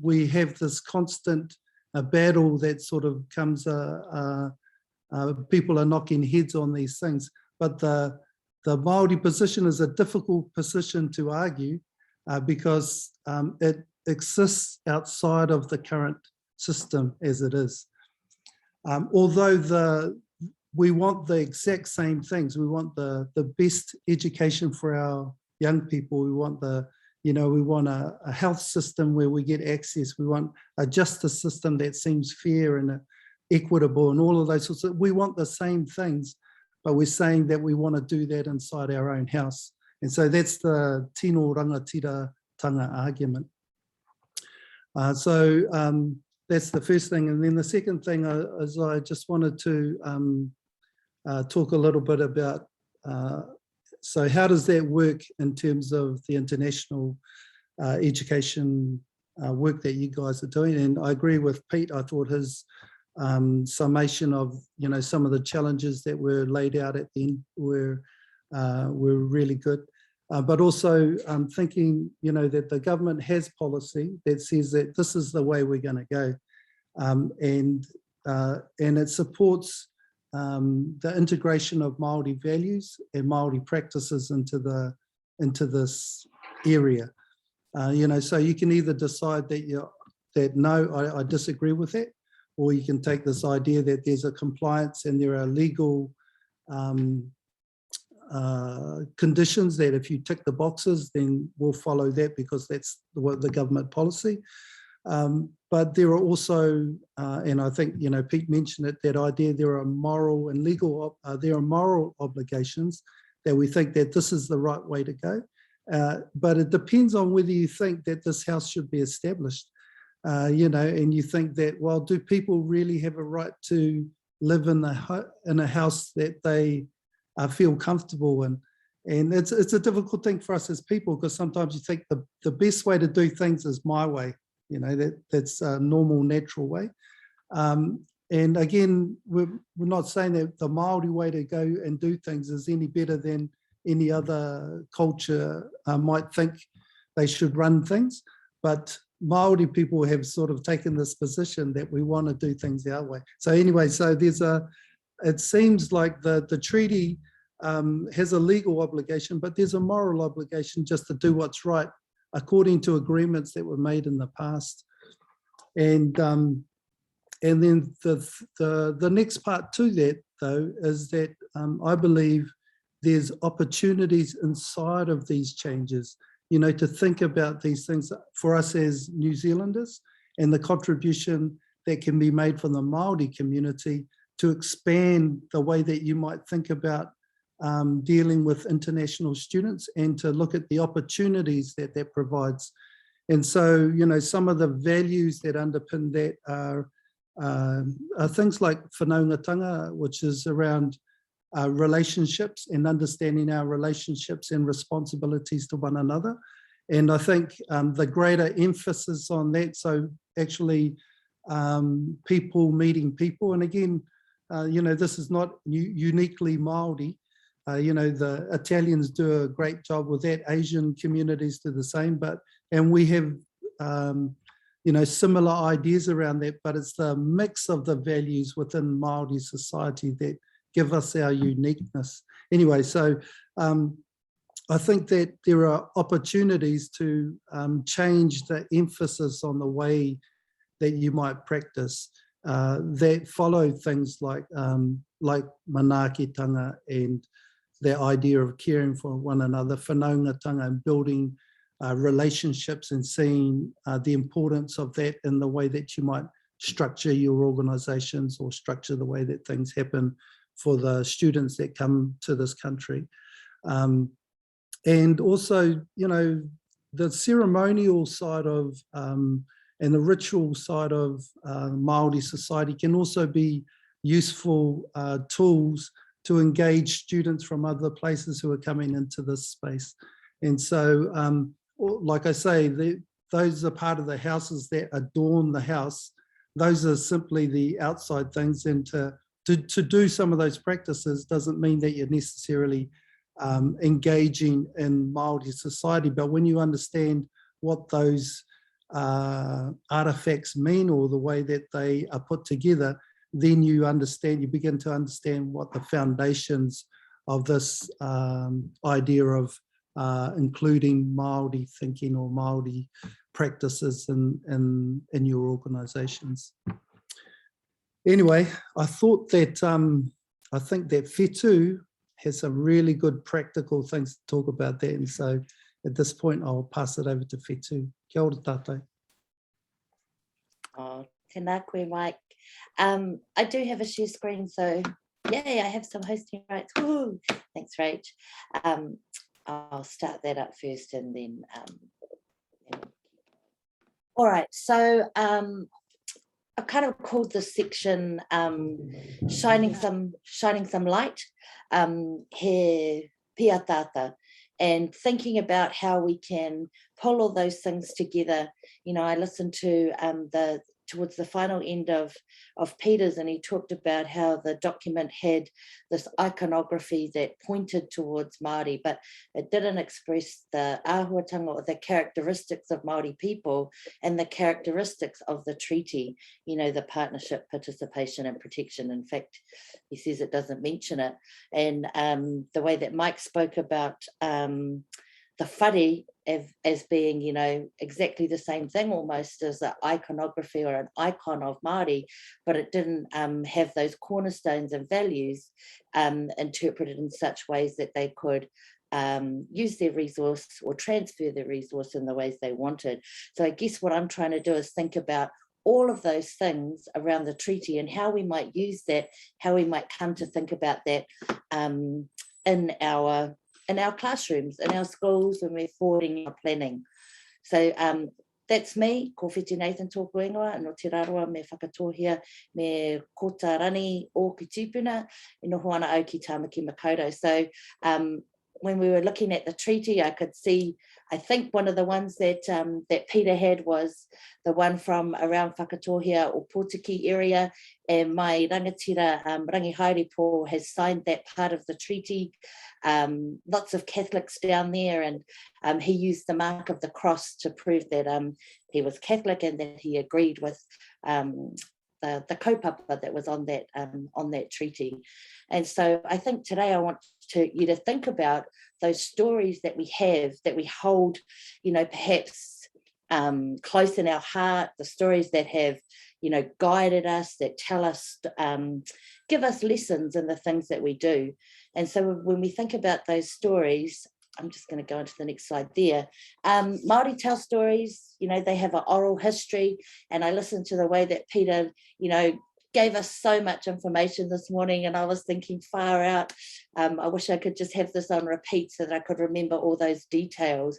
we have this constant battle that sort of comes, people are knocking heads on these things, but the Māori position is a difficult position to argue because it exists outside of the current system as it is. Although we want the exact same things, we want the best education for our young people. We want we want a health system where we get access. We want a justice system that seems fair and equitable and all of those sorts of, we want the same things, but we're saying that we want to do that inside our own house. And so that's the tino rangatiratanga argument. That's the first thing. And then the second thing is I just wanted to talk a little bit about, so how does that work in terms of the international education work that you guys are doing? And I agree with Pete. I thought his summation of some of the challenges that were laid out at the end were really good. But also thinking, that the government has policy that says that this is the way we're going to go, and it supports the integration of Māori values and Māori practices into this area. So you can either decide that no, I disagree with that, or you can take this idea that there's a compliance and there are legal conditions that if you tick the boxes, then we'll follow that because that's the government policy. But there are also, and I think, Pete mentioned it, that idea there are moral and legal, there are moral obligations that we think that this is the right way to go. But it depends on whether you think that this house should be established, and you think that, well, do people really have a right to live in a house that they feel comfortable in? And it's a difficult thing for us as people, because sometimes you think the best way to do things is my way, that's a normal, natural way. And again, we're not saying that the Māori way to go and do things is any better than any other culture might think they should run things, but Māori people have sort of taken this position that we want to do things our way. So anyway, so it seems like the treaty has a legal obligation, but there's a moral obligation just to do what's right according to agreements that were made in the past. And then the next part to that, though, is that I believe there's opportunities inside of these changes, to think about these things for us as New Zealanders and the contribution that can be made from the Māori community to expand the way that you might think about dealing with international students and to look at the opportunities that provides. And so, some of the values that underpin that are things like whanaungatanga, which is around relationships and understanding our relationships and responsibilities to one another. And I think the greater emphasis on that, so actually people meeting people, and again, this is not uniquely Māori. The Italians do a great job with that, Asian communities do the same, and we have similar ideas around that, but it's the mix of the values within Māori society that give us our uniqueness. Anyway, so I think that there are opportunities to change the emphasis on the way that you might practice that follow things like manaakitanga and the idea of caring for one another, whanaungatanga, and building relationships and seeing the importance of that in the way that you might structure your organizations or structure the way that things happen for the students that come to this country. And also, the ceremonial side of and the ritual side of Māori society can also be useful tools to engage students from other places who are coming into this space. And so, like I say, those are part of the houses that adorn the house. Those are simply the outside things, and to do some of those practices doesn't mean that you're necessarily engaging in Māori society, but when you understand what those artifacts mean or the way that they are put together, then you begin to understand what the foundations of this idea of including Māori thinking or Māori practices in your organisations. Anyway, I thought that, I think that Whetuu has some really good practical things to talk about that. And so at this point, I'll pass it over to Whetuu. Kia ora tātou. Oh, tēnā koe, Mike. I do have a share screen, so yay, I have some hosting rights. Woo! Thanks, Rach. I'll start that up first and then. All right, so I've kind of called this section shining some light, he pia tata, and thinking about how we can pull all those things together. You know, I listened to towards the final end of Peter's, and he talked about how the document had this iconography that pointed towards Māori, but it didn't express the āhuatanga or the characteristics of Māori people and the characteristics of the treaty, you know, the partnership, participation and protection. In fact, he says it doesn't mention it. And the way that Mike spoke about the whare as being, you know, exactly the same thing almost as an iconography or an icon of Māori, but it didn't have those cornerstones and values interpreted in such ways that they could use their resource or transfer their resource in the ways they wanted. So I guess what I'm trying to do is think about all of those things around the treaty and how we might use that, how we might come to think about that in our classrooms, in our schools, when we're forwarding our planning. So that's me, ko Whetuu Nathan tōku ingoa, no te raroa me whakatohia me kota rani o ki tūpuna, e noho ana au ki Tāmaki Makaurau. So when we were looking at the treaty, I could see, I think one of the ones that that Peter had was the one from around Whakatohia or Pōtiki area, and my rangatira Rangihaere has signed that part of the treaty. Lots of Catholics down there, and he used the mark of the cross to prove that he was Catholic and that he agreed with the kaupapa that was on that treaty. And so I think today I want you to think about those stories that we have, that we hold, you know, perhaps close in our heart, the stories that have, you know, guided us, that tell us, give us lessons in the things that we do. And so when we think about those stories, I'm just going to go into the next slide there. Māori tell stories, you know, they have an oral history, and I listened to the way that Peter, you know, gave us so much information this morning, and I was thinking far out. I wish I could just have this on repeat so that I could remember all those details.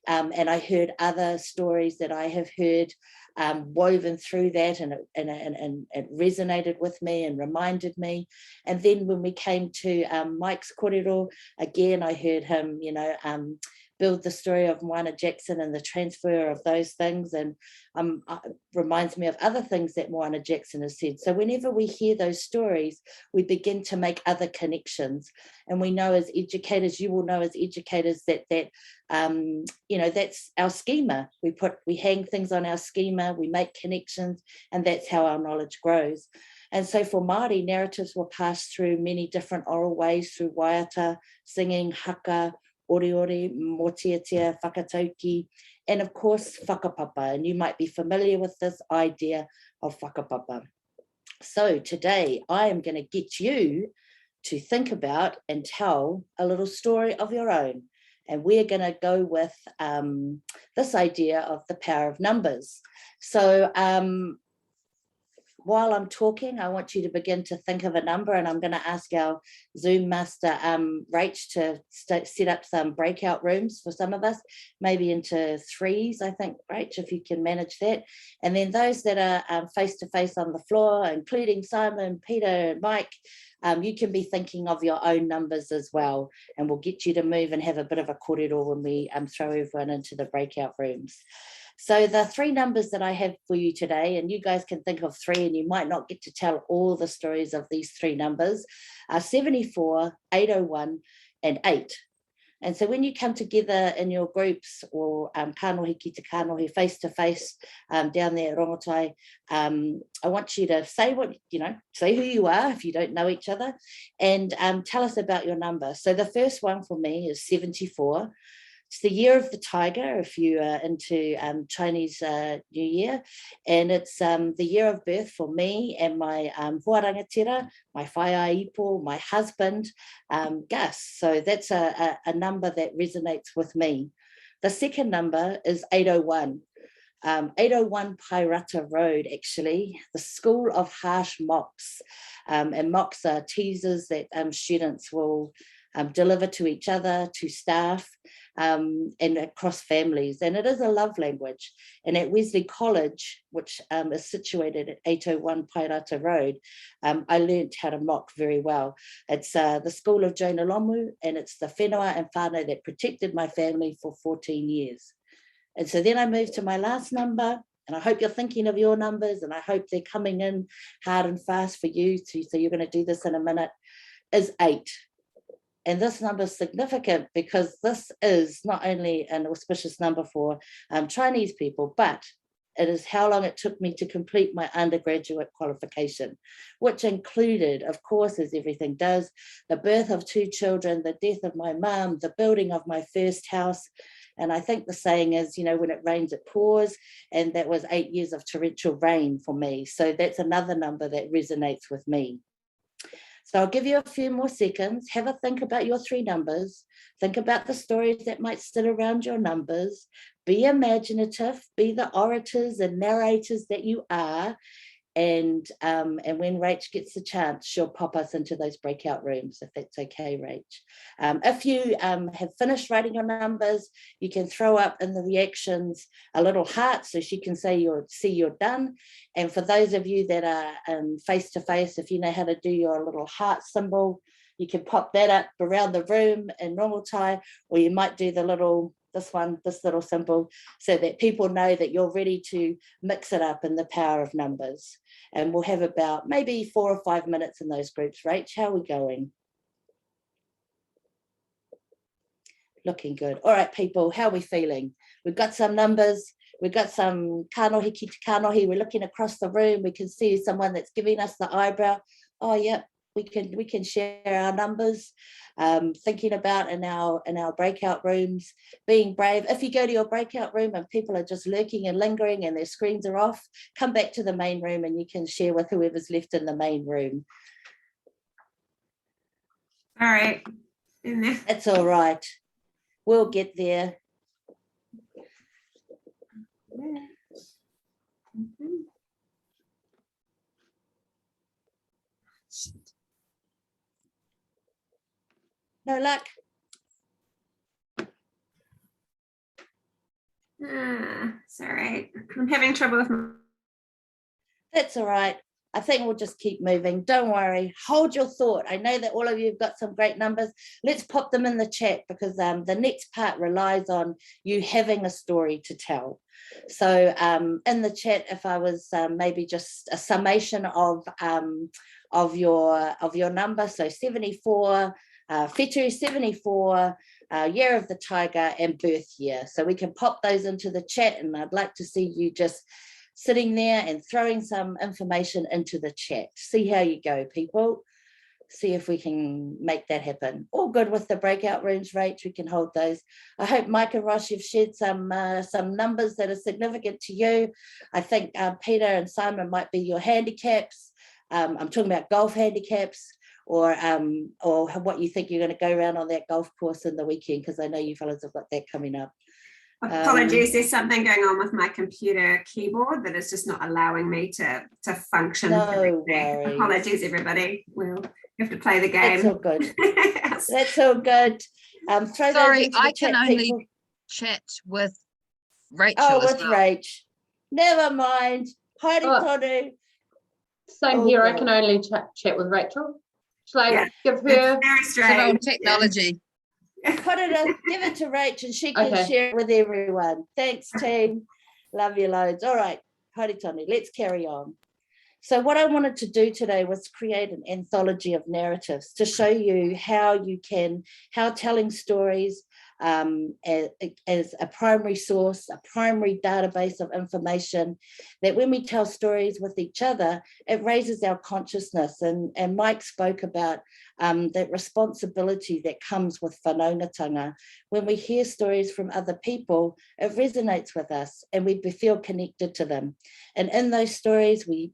And I heard other stories that I have heard woven through that, and it resonated with me and reminded me. And then when we came to Mike's kōrero, again, I heard him, you know, build the story of Moana Jackson and the transfer of those things, and reminds me of other things that Moana Jackson has said. So whenever we hear those stories, we begin to make other connections, and we know as educators, you will know as educators that you know, that's our schema. We hang things on our schema, we make connections, and that's how our knowledge grows. And so for Māori, narratives were passed through many different oral ways, through waiata, singing, haka, oriori, motiatia, whakatauki, and of course, whakapapa. And you might be familiar with this idea of whakapapa. So today I am going to get you to think about and tell a little story of your own. And we're going to go with this idea of the power of numbers. So while I'm talking, I want you to begin to think of a number, and I'm going to ask our Zoom master, Rach, to set up some breakout rooms for some of us, maybe into 3s, I think, Rach, if you can manage that. And then those that are face-to-face on the floor, including Simon, Peter, and Mike, you can be thinking of your own numbers as well, and we'll get you to move and have a bit of a kōrero when we throw everyone into the breakout rooms. So the 3 numbers that I have for you today, and you guys can think of 3, and you might not get to tell all the stories of these 3 numbers, are 74, 801, and 8. And so when you come together in your groups or kanohi ki te kanohi face-to-face down there at Rongotai, I want you to say say who you are if you don't know each other, and tell us about your number. So the first one for me is 74. It's the year of the tiger, if you are into Chinese New Year, and it's the year of birth for me and my huarangatira, my whaiaipo, my husband, Gus. So that's a number that resonates with me. The second number is 801. 801 Pairata Road, actually, the School of Harsh Mocks. And mocks are teasers that students will deliver to each other, to staff, and across families. And it is a love language. And at Wesley College, which is situated at 801 Pairata Road, I learned how to mock very well. It's the School of Jonah Lomu, and it's the whenua and whānau that protected my family for 14 years. And so then I moved to my last number, and I hope you're thinking of your numbers, and I hope they're coming in hard and fast for you. So you're going to do this in a minute, is 8. And this number is significant because this is not only an auspicious number for Chinese people, but it is how long it took me to complete my undergraduate qualification, which included, of course, as everything does, the birth of 2 children, the death of my mum, the building of my first house. And I think the saying is, you know, when it rains, it pours. And that was 8 years of torrential rain for me. So that's another number that resonates with me. So I'll give you a few more seconds. Have a think about your 3 numbers. Think about the stories that might sit around your numbers. Be imaginative, be the orators and narrators that you are. And when Rach gets the chance, she'll pop us into those breakout rooms, if that's okay, Rach. If you have finished writing your numbers, you can throw up in the reactions a little heart so she can say you're done. And for those of you that are face-to-face, if you know how to do your little heart symbol, you can pop that up around the room in normal time, or you might do the little, this little symbol, so that people know that you're ready to mix it up in the power of numbers. And we'll have about maybe 4 or 5 minutes in those groups. Rach, how are we going? Looking good. All right, people, how are we feeling? We've got some numbers. We've got some kanohi ki te kanohi. We're looking across the room. We can see someone that's giving us the eyebrow. Oh, yeah. We can share our numbers, thinking about in our breakout rooms, being brave. If you go to your breakout room and people are just lurking and lingering and their screens are off, come back to the main room and you can share with whoever's left in the main room. All right. It's all right. We'll get there. No luck. It's all right. I'm having trouble with my... That's all right. I think we'll just keep moving. Don't worry. Hold your thought. I know that all of you have got some great numbers. Let's pop them in the chat because the next part relies on you having a story to tell. So in the chat, if I was maybe just a summation of your number, so 74, Whetuu 74, year of the tiger, and birth year. So we can pop those into the chat, and I'd like to see you just sitting there and throwing some information into the chat. See how you go, people. See if we can make that happen. All good with the breakout rooms, Rach, we can hold those. I hope Mike and Ross, you've shared some numbers that are significant to you. I think Peter and Simon might be your handicaps. I'm talking about golf handicaps, or what you think you're going to go around on that golf course in the weekend, because I know you fellas have got that coming up. Apologies, there's something going on with my computer keyboard that is just not allowing me to function. No worries. Apologies, everybody. We'll have to play the game. That's all good. That's all good. Sorry, I can only chat with Rachel. Oh, with Rach. Never mind. Haere tonu. Same here. I can only chat with Rachel. Shall I give her very technology? Give it to Rach and she can share it with everyone. Thanks, team. Love you loads. All right, haere tonu. Let's carry on. So what I wanted to do today was create an anthology of narratives to show you how telling stories as a primary source, a primary database of information, that when we tell stories with each other, it raises our consciousness. And Mike spoke about that responsibility that comes with whanaungatanga. When we hear stories from other people, it resonates with us and we feel connected to them. And in those stories, we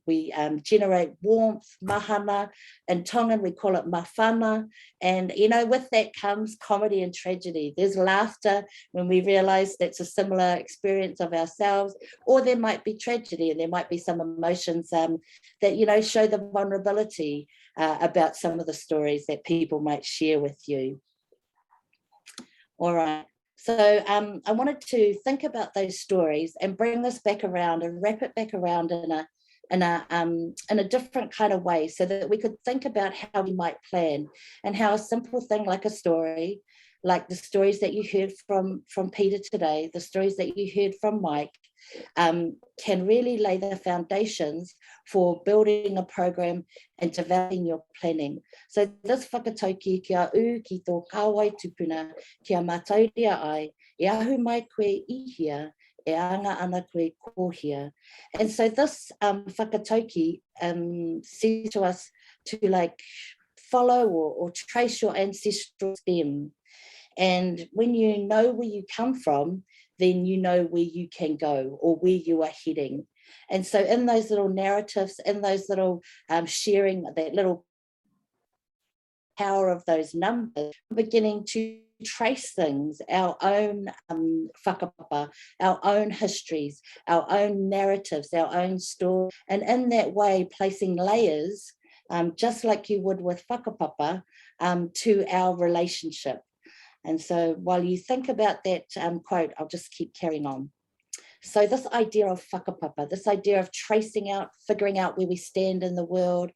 generate warmth, mahana. In Tongan, we call it mawhana. And, you know, with that comes comedy and tragedy. There's laughter when we realize that's a similar experience of ourselves, or there might be tragedy and there might be some emotions that, you know, show the vulnerability about some of the stories that people might share with you. All right. So I wanted to think about those stories and bring this back around and wrap it back around in a different kind of way, so that we could think about how we might plan, and how a simple thing like a story, like the stories that you heard from Peter today, the stories that you heard from Mike, can really lay the foundations for building a program and developing your planning. So this whakatauki kia u ki tō kāwai tupuna kia mātauria ai, e ahu mai koe ihia, e anga ana koe kōhia. And so this whakatauki says to us to like follow or trace your ancestral stem. And when you know where you come from, then you know where you can go or where you are heading. And so in those little narratives, in those little sharing, that little power of those numbers, beginning to trace things, our own whakapapa, our own histories, our own narratives, our own story, and in that way placing layers, just like you would with whakapapa, to our relationship. And so while you think about that quote, I'll just keep carrying on. So this idea of whakapapa, this idea of tracing out, figuring out where we stand in the world,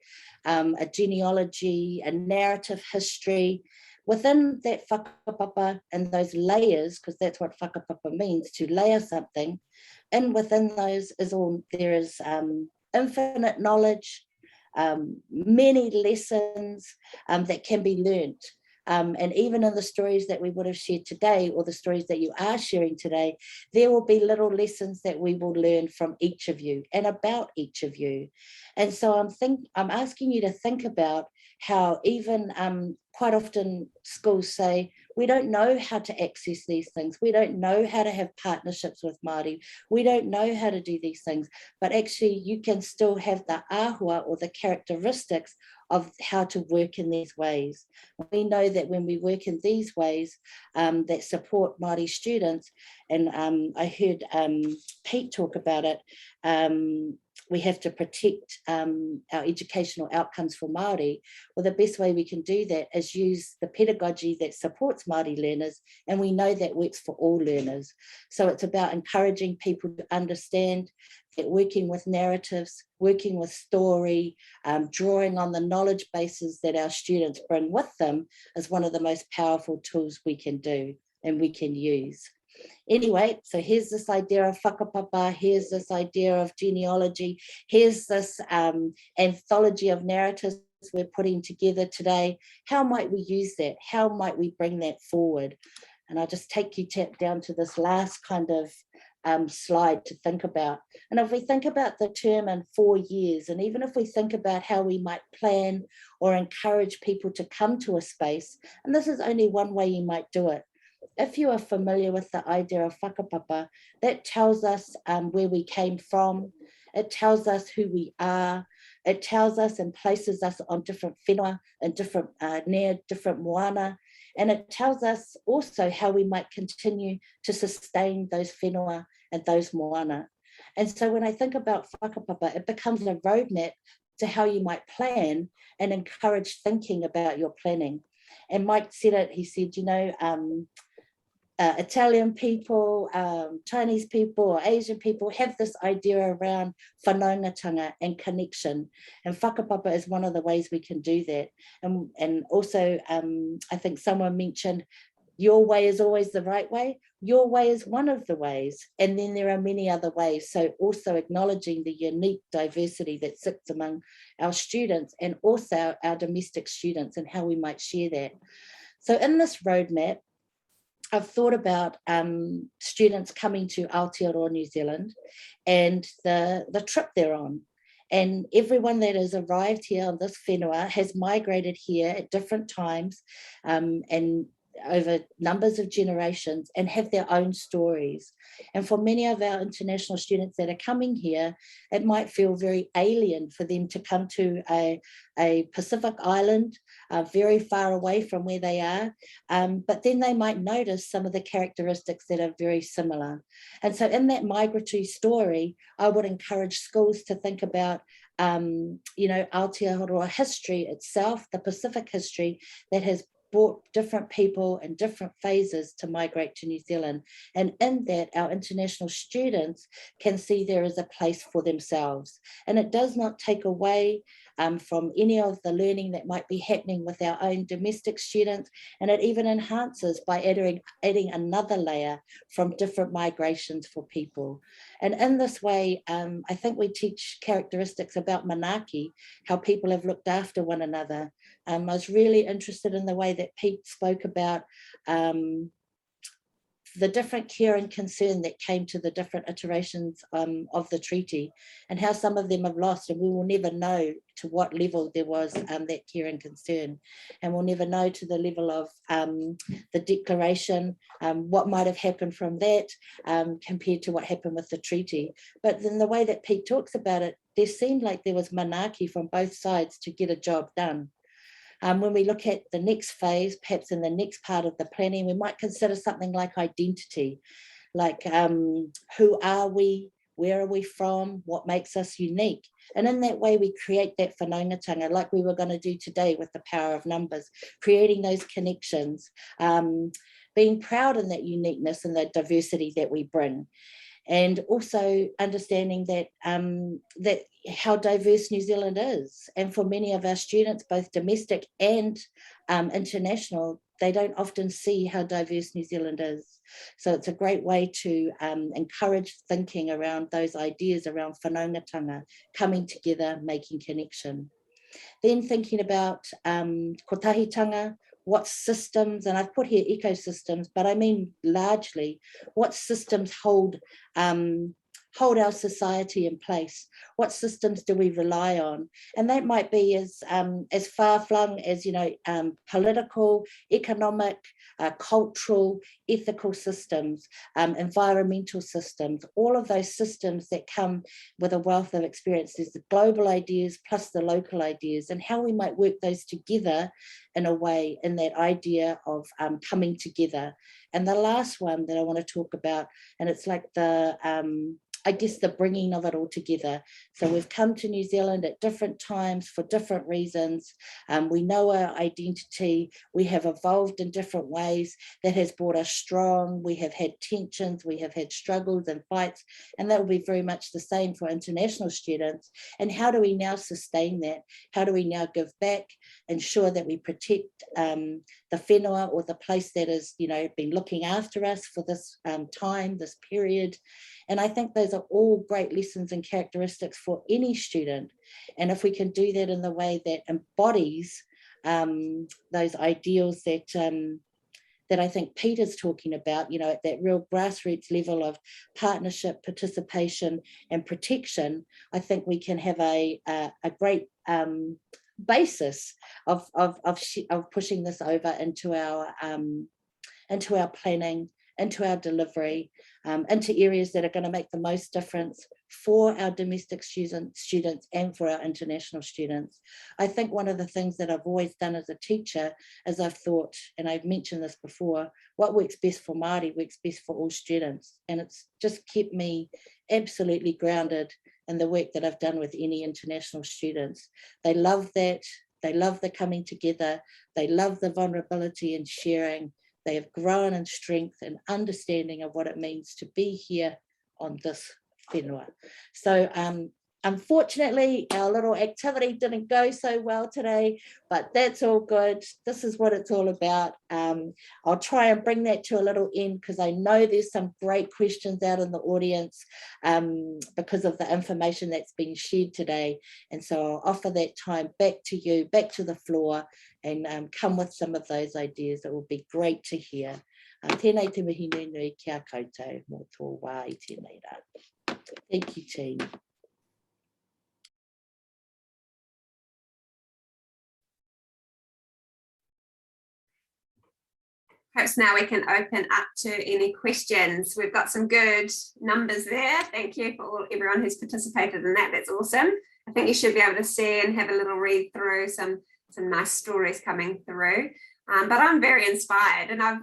a genealogy, a narrative history, within that whakapapa and those layers, because that's what whakapapa means, to layer something, and within those is all, there is infinite knowledge, many lessons that can be learned. And even in the stories that we would have shared today, or the stories that you are sharing today, there will be little lessons that we will learn from each of you and about each of you. And so I'm asking you to think about how even quite often schools say, we don't know how to access these things. We don't know how to have partnerships with Māori. We don't know how to do these things, but actually you can still have the āhua or the characteristics of how to work in these ways. We know that when we work in these ways that support Māori students, and I heard Pete talk about it, we have to protect our educational outcomes for Māori. Well, the best way we can do that is use the pedagogy that supports Māori learners, and we know that works for all learners. So it's about encouraging people to understand that working with narratives, working with story, drawing on the knowledge bases that our students bring with them is one of the most powerful tools we can do and we can use. Anyway, so here's this idea of whakapapa, here's this idea of genealogy, here's this anthology of narratives we're putting together today. How might we use that? How might we bring that forward? And I'll just take you down to this last kind of slide to think about. And if we think about the term in 4 years, and even if we think about how we might plan or encourage people to come to a space, and this is only one way you might do it. If you are familiar with the idea of whakapapa, that tells us where we came from, it tells us who we are, it tells us and places us on different whenua and different near different moana, and it tells us also how we might continue to sustain those whenua and those moana. And so when I think about whakapapa, it becomes a roadmap to how you might plan and encourage thinking about your planning. And Mike said it, he said, you know, Italian people, Chinese people, or Asian people have this idea around whanaungatanga and connection. And whakapapa is one of the ways we can do that. And also, I think someone mentioned, your way is always the right way. Your way is one of the ways. And then there are many other ways. So also acknowledging the unique diversity that sits among our students and also our domestic students and how we might share that. So in this roadmap, I've thought about students coming to Aotearoa New Zealand and the trip they're on. And everyone that has arrived here on this whenua has migrated here at different times and over numbers of generations and have their own stories. And for many of our international students that are coming here, it might feel very alien for them to come to a Pacific island very far away from where they are. But then they might notice some of the characteristics that are very similar. And so in that migratory story, I would encourage schools to think about Aotearoa history itself, the Pacific history that has brought different people in different phases to migrate to New Zealand. And in that, our international students can see there is a place for themselves. And it does not take away from any of the learning that might be happening with our own domestic students. And it even enhances by adding another layer from different migrations for people. And in this way, I think we teach characteristics about manaaki, how people have looked after one another. I was really interested in the way that Pete spoke about the different care and concern that came to the different iterations of the treaty, and how some of them have lost, and we will never know to what level there was that care and concern, and we'll never know to the level of the declaration, what might have happened from that compared to what happened with the treaty. But then the way that Pete talks about it, there seemed like there was manaaki from both sides to get a job done. When we look at the next phase, perhaps in the next part of the planning, we might consider something like identity, like who are we, where are we from, what makes us unique? And in that way, we create that whanaungatanga, like we were going to do today with the power of numbers, creating those connections, being proud in that uniqueness and the diversity that we bring. And also understanding that that how diverse New Zealand is. And for many of our students, both domestic and international, they don't often see how diverse New Zealand is. So it's a great way to encourage thinking around those ideas around whanaungatanga, coming together, making connection. Then thinking about kotahitanga, what systems, and I've put here ecosystems, but I mean largely, what systems hold our society in place? What systems do we rely on? And that might be as far-flung as, political, economic, cultural, ethical systems, environmental systems, all of those systems that come with a wealth of experience. There's the global ideas plus the local ideas, and how we might work those together in a way, in that idea of coming together. And the last one that I want to talk about, and it's like I guess the bringing of it all together. So we've come to New Zealand at different times for different reasons. We know our identity. We have evolved in different ways that has brought us strong. We have had tensions. We have had struggles and fights. And that will be very much the same for international students. And how do we now sustain that? How do we now give back, ensure that we protect the whenua, or the place that has, been looking after us for this time, this period. And I think those are all great lessons and characteristics for any student. And if we can do that in the way that embodies those ideals that I think Peter's talking about, at that real grassroots level of partnership, participation, and protection, I think we can have a great basis of pushing this over into our planning, into our delivery, into areas that are going to make the most difference for our domestic students and for our international students. I think one of the things that I've always done as a teacher is I've thought, and I've mentioned this before, what works best for Māori works best for all students. And it's just kept me absolutely grounded in the work that I've done with any international students. They love that. They love the coming together. They love the vulnerability and sharing. They have grown in strength and understanding of what it means to be here on this whenua. So unfortunately, our little activity didn't go so well today, but that's all good. This is what it's all about. I'll try and bring that to a little end, because I know there's some great questions out in the audience because of the information that's been shared today. And so I'll offer that time back to you, back to the floor, and come with some of those ideas. It will be great to hear. Tēnei te mihi nui nui kia koutou mō tō wā I tēnei rā. Thank you, team. Perhaps now we can open up to any questions. We've got some good numbers there. Thank you for everyone who's participated in that. That's awesome. I think you should be able to see and have a little read through some nice stories coming through. But I'm very inspired, and I've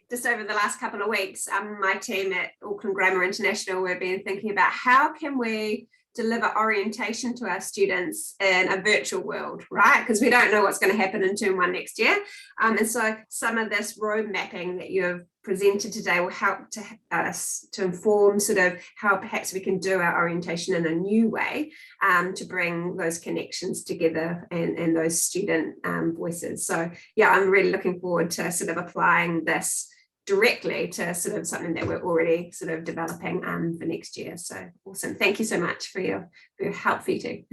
just over the last couple of weeks, my team at Auckland Grammar International, we've been thinking about how can we deliver orientation to our students in a virtual world, right? Because we don't know what's going to happen in term 1 next year. And so some of this road mapping that you've presented today will help to us to inform sort of how perhaps we can do our orientation in a new way to bring those connections together and those student voices. So yeah, I'm really looking forward to sort of applying this directly to sort of something that we're already sort of developing for next year. So awesome. Thank you so much for your help, Whetuu.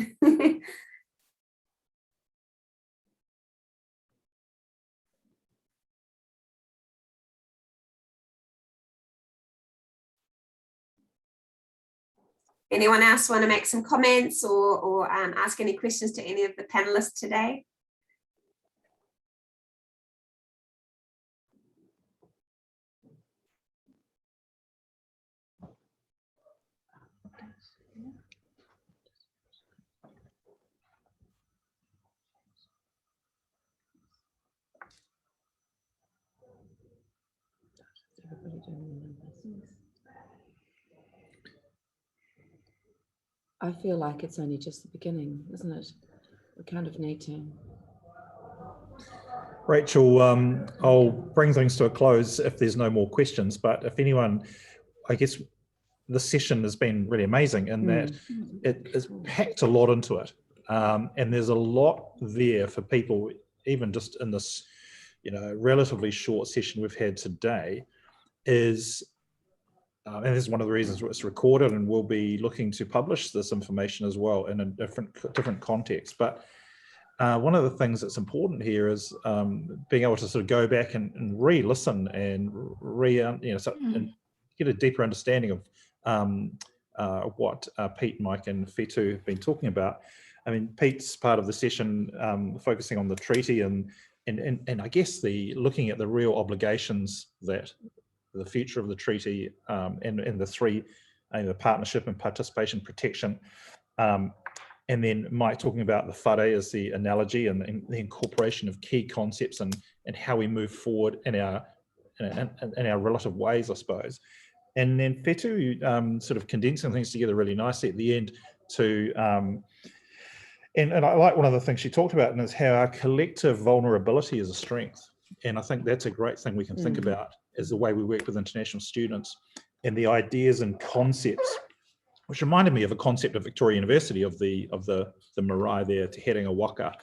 Anyone else want to make some comments or ask any questions to any of the panelists today? I feel like it's only just the beginning, isn't it? We kind of need to. Rachel, I'll bring things to a close if there's no more questions, but if anyone, I guess the session has been really amazing in that it has packed a lot into it. And there's a lot there for people, even just in this, relatively short session we've had today, is and this is one of the reasons it's recorded, and we'll be looking to publish this information as well in a different context. But one of the things that's important here is being able to sort of go back and re-listen and and get a deeper understanding of what Pete, Mike, and Whetuu have been talking about. I mean, Pete's part of the session focusing on the treaty and I guess looking at the real obligations that the future of the treaty and the three, the partnership and participation protection. And then Mike talking about the whare as the analogy and the incorporation of key concepts and how we move forward in our relative ways, I suppose. And then Whetuu sort of condensing things together really nicely at the end to, and I like one of the things she talked about, and is how our collective vulnerability is a strength. And I think that's a great thing we can think about is the way we work with international students and the ideas and concepts, which reminded me of a concept of Victoria University of the marae there, Te Herenga Waka,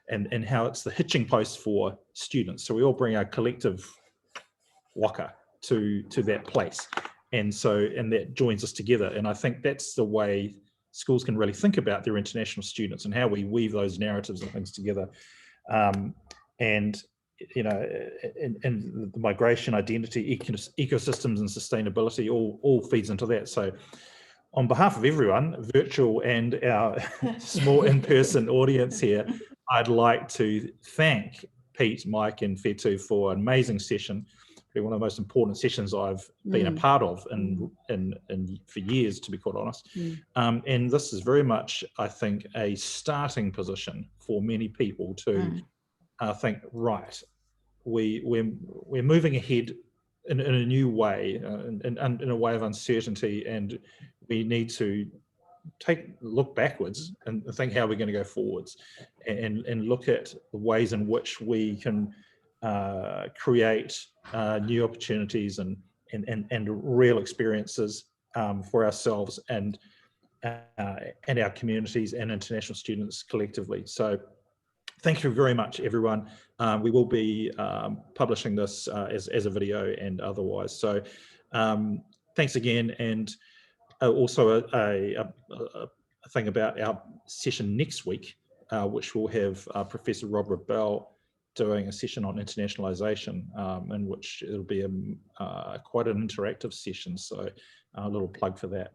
and how it's the hitching post for students. So we all bring our collective waka to that place. And that joins us together. And I think that's the way schools can really think about their international students and how we weave those narratives and things together. And the migration, identity, ecosystems and sustainability all feeds into that. So on behalf of everyone, virtual and our small in-person audience here, I'd like to thank Pete, Mike and Whetuu for an amazing session. Probably one of the most important sessions I've been a part of and for years, to be quite honest. And this is very much, I think, a starting position for many people to think, right, we're moving ahead in a new way, in a way of uncertainty, and we need to look backwards and think how we're going to go forwards, and look at the ways in which we can create new opportunities and real experiences for ourselves and our communities and international students collectively. So thank you very much, everyone. We will be publishing this as a video and otherwise. So thanks again. And also a thing about our session next week, which will have Professor Rob Bell doing a session on internationalization, in which it'll be quite an interactive session. So a little plug for that.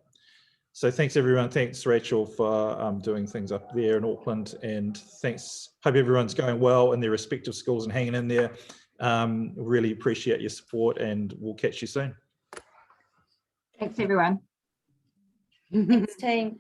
So thanks everyone. Thanks Rachel for doing things up there in Auckland, and thanks. Hope everyone's going well in their respective schools and hanging in there. Really appreciate your support, and we'll catch you soon. Thanks, everyone. Thanks, team.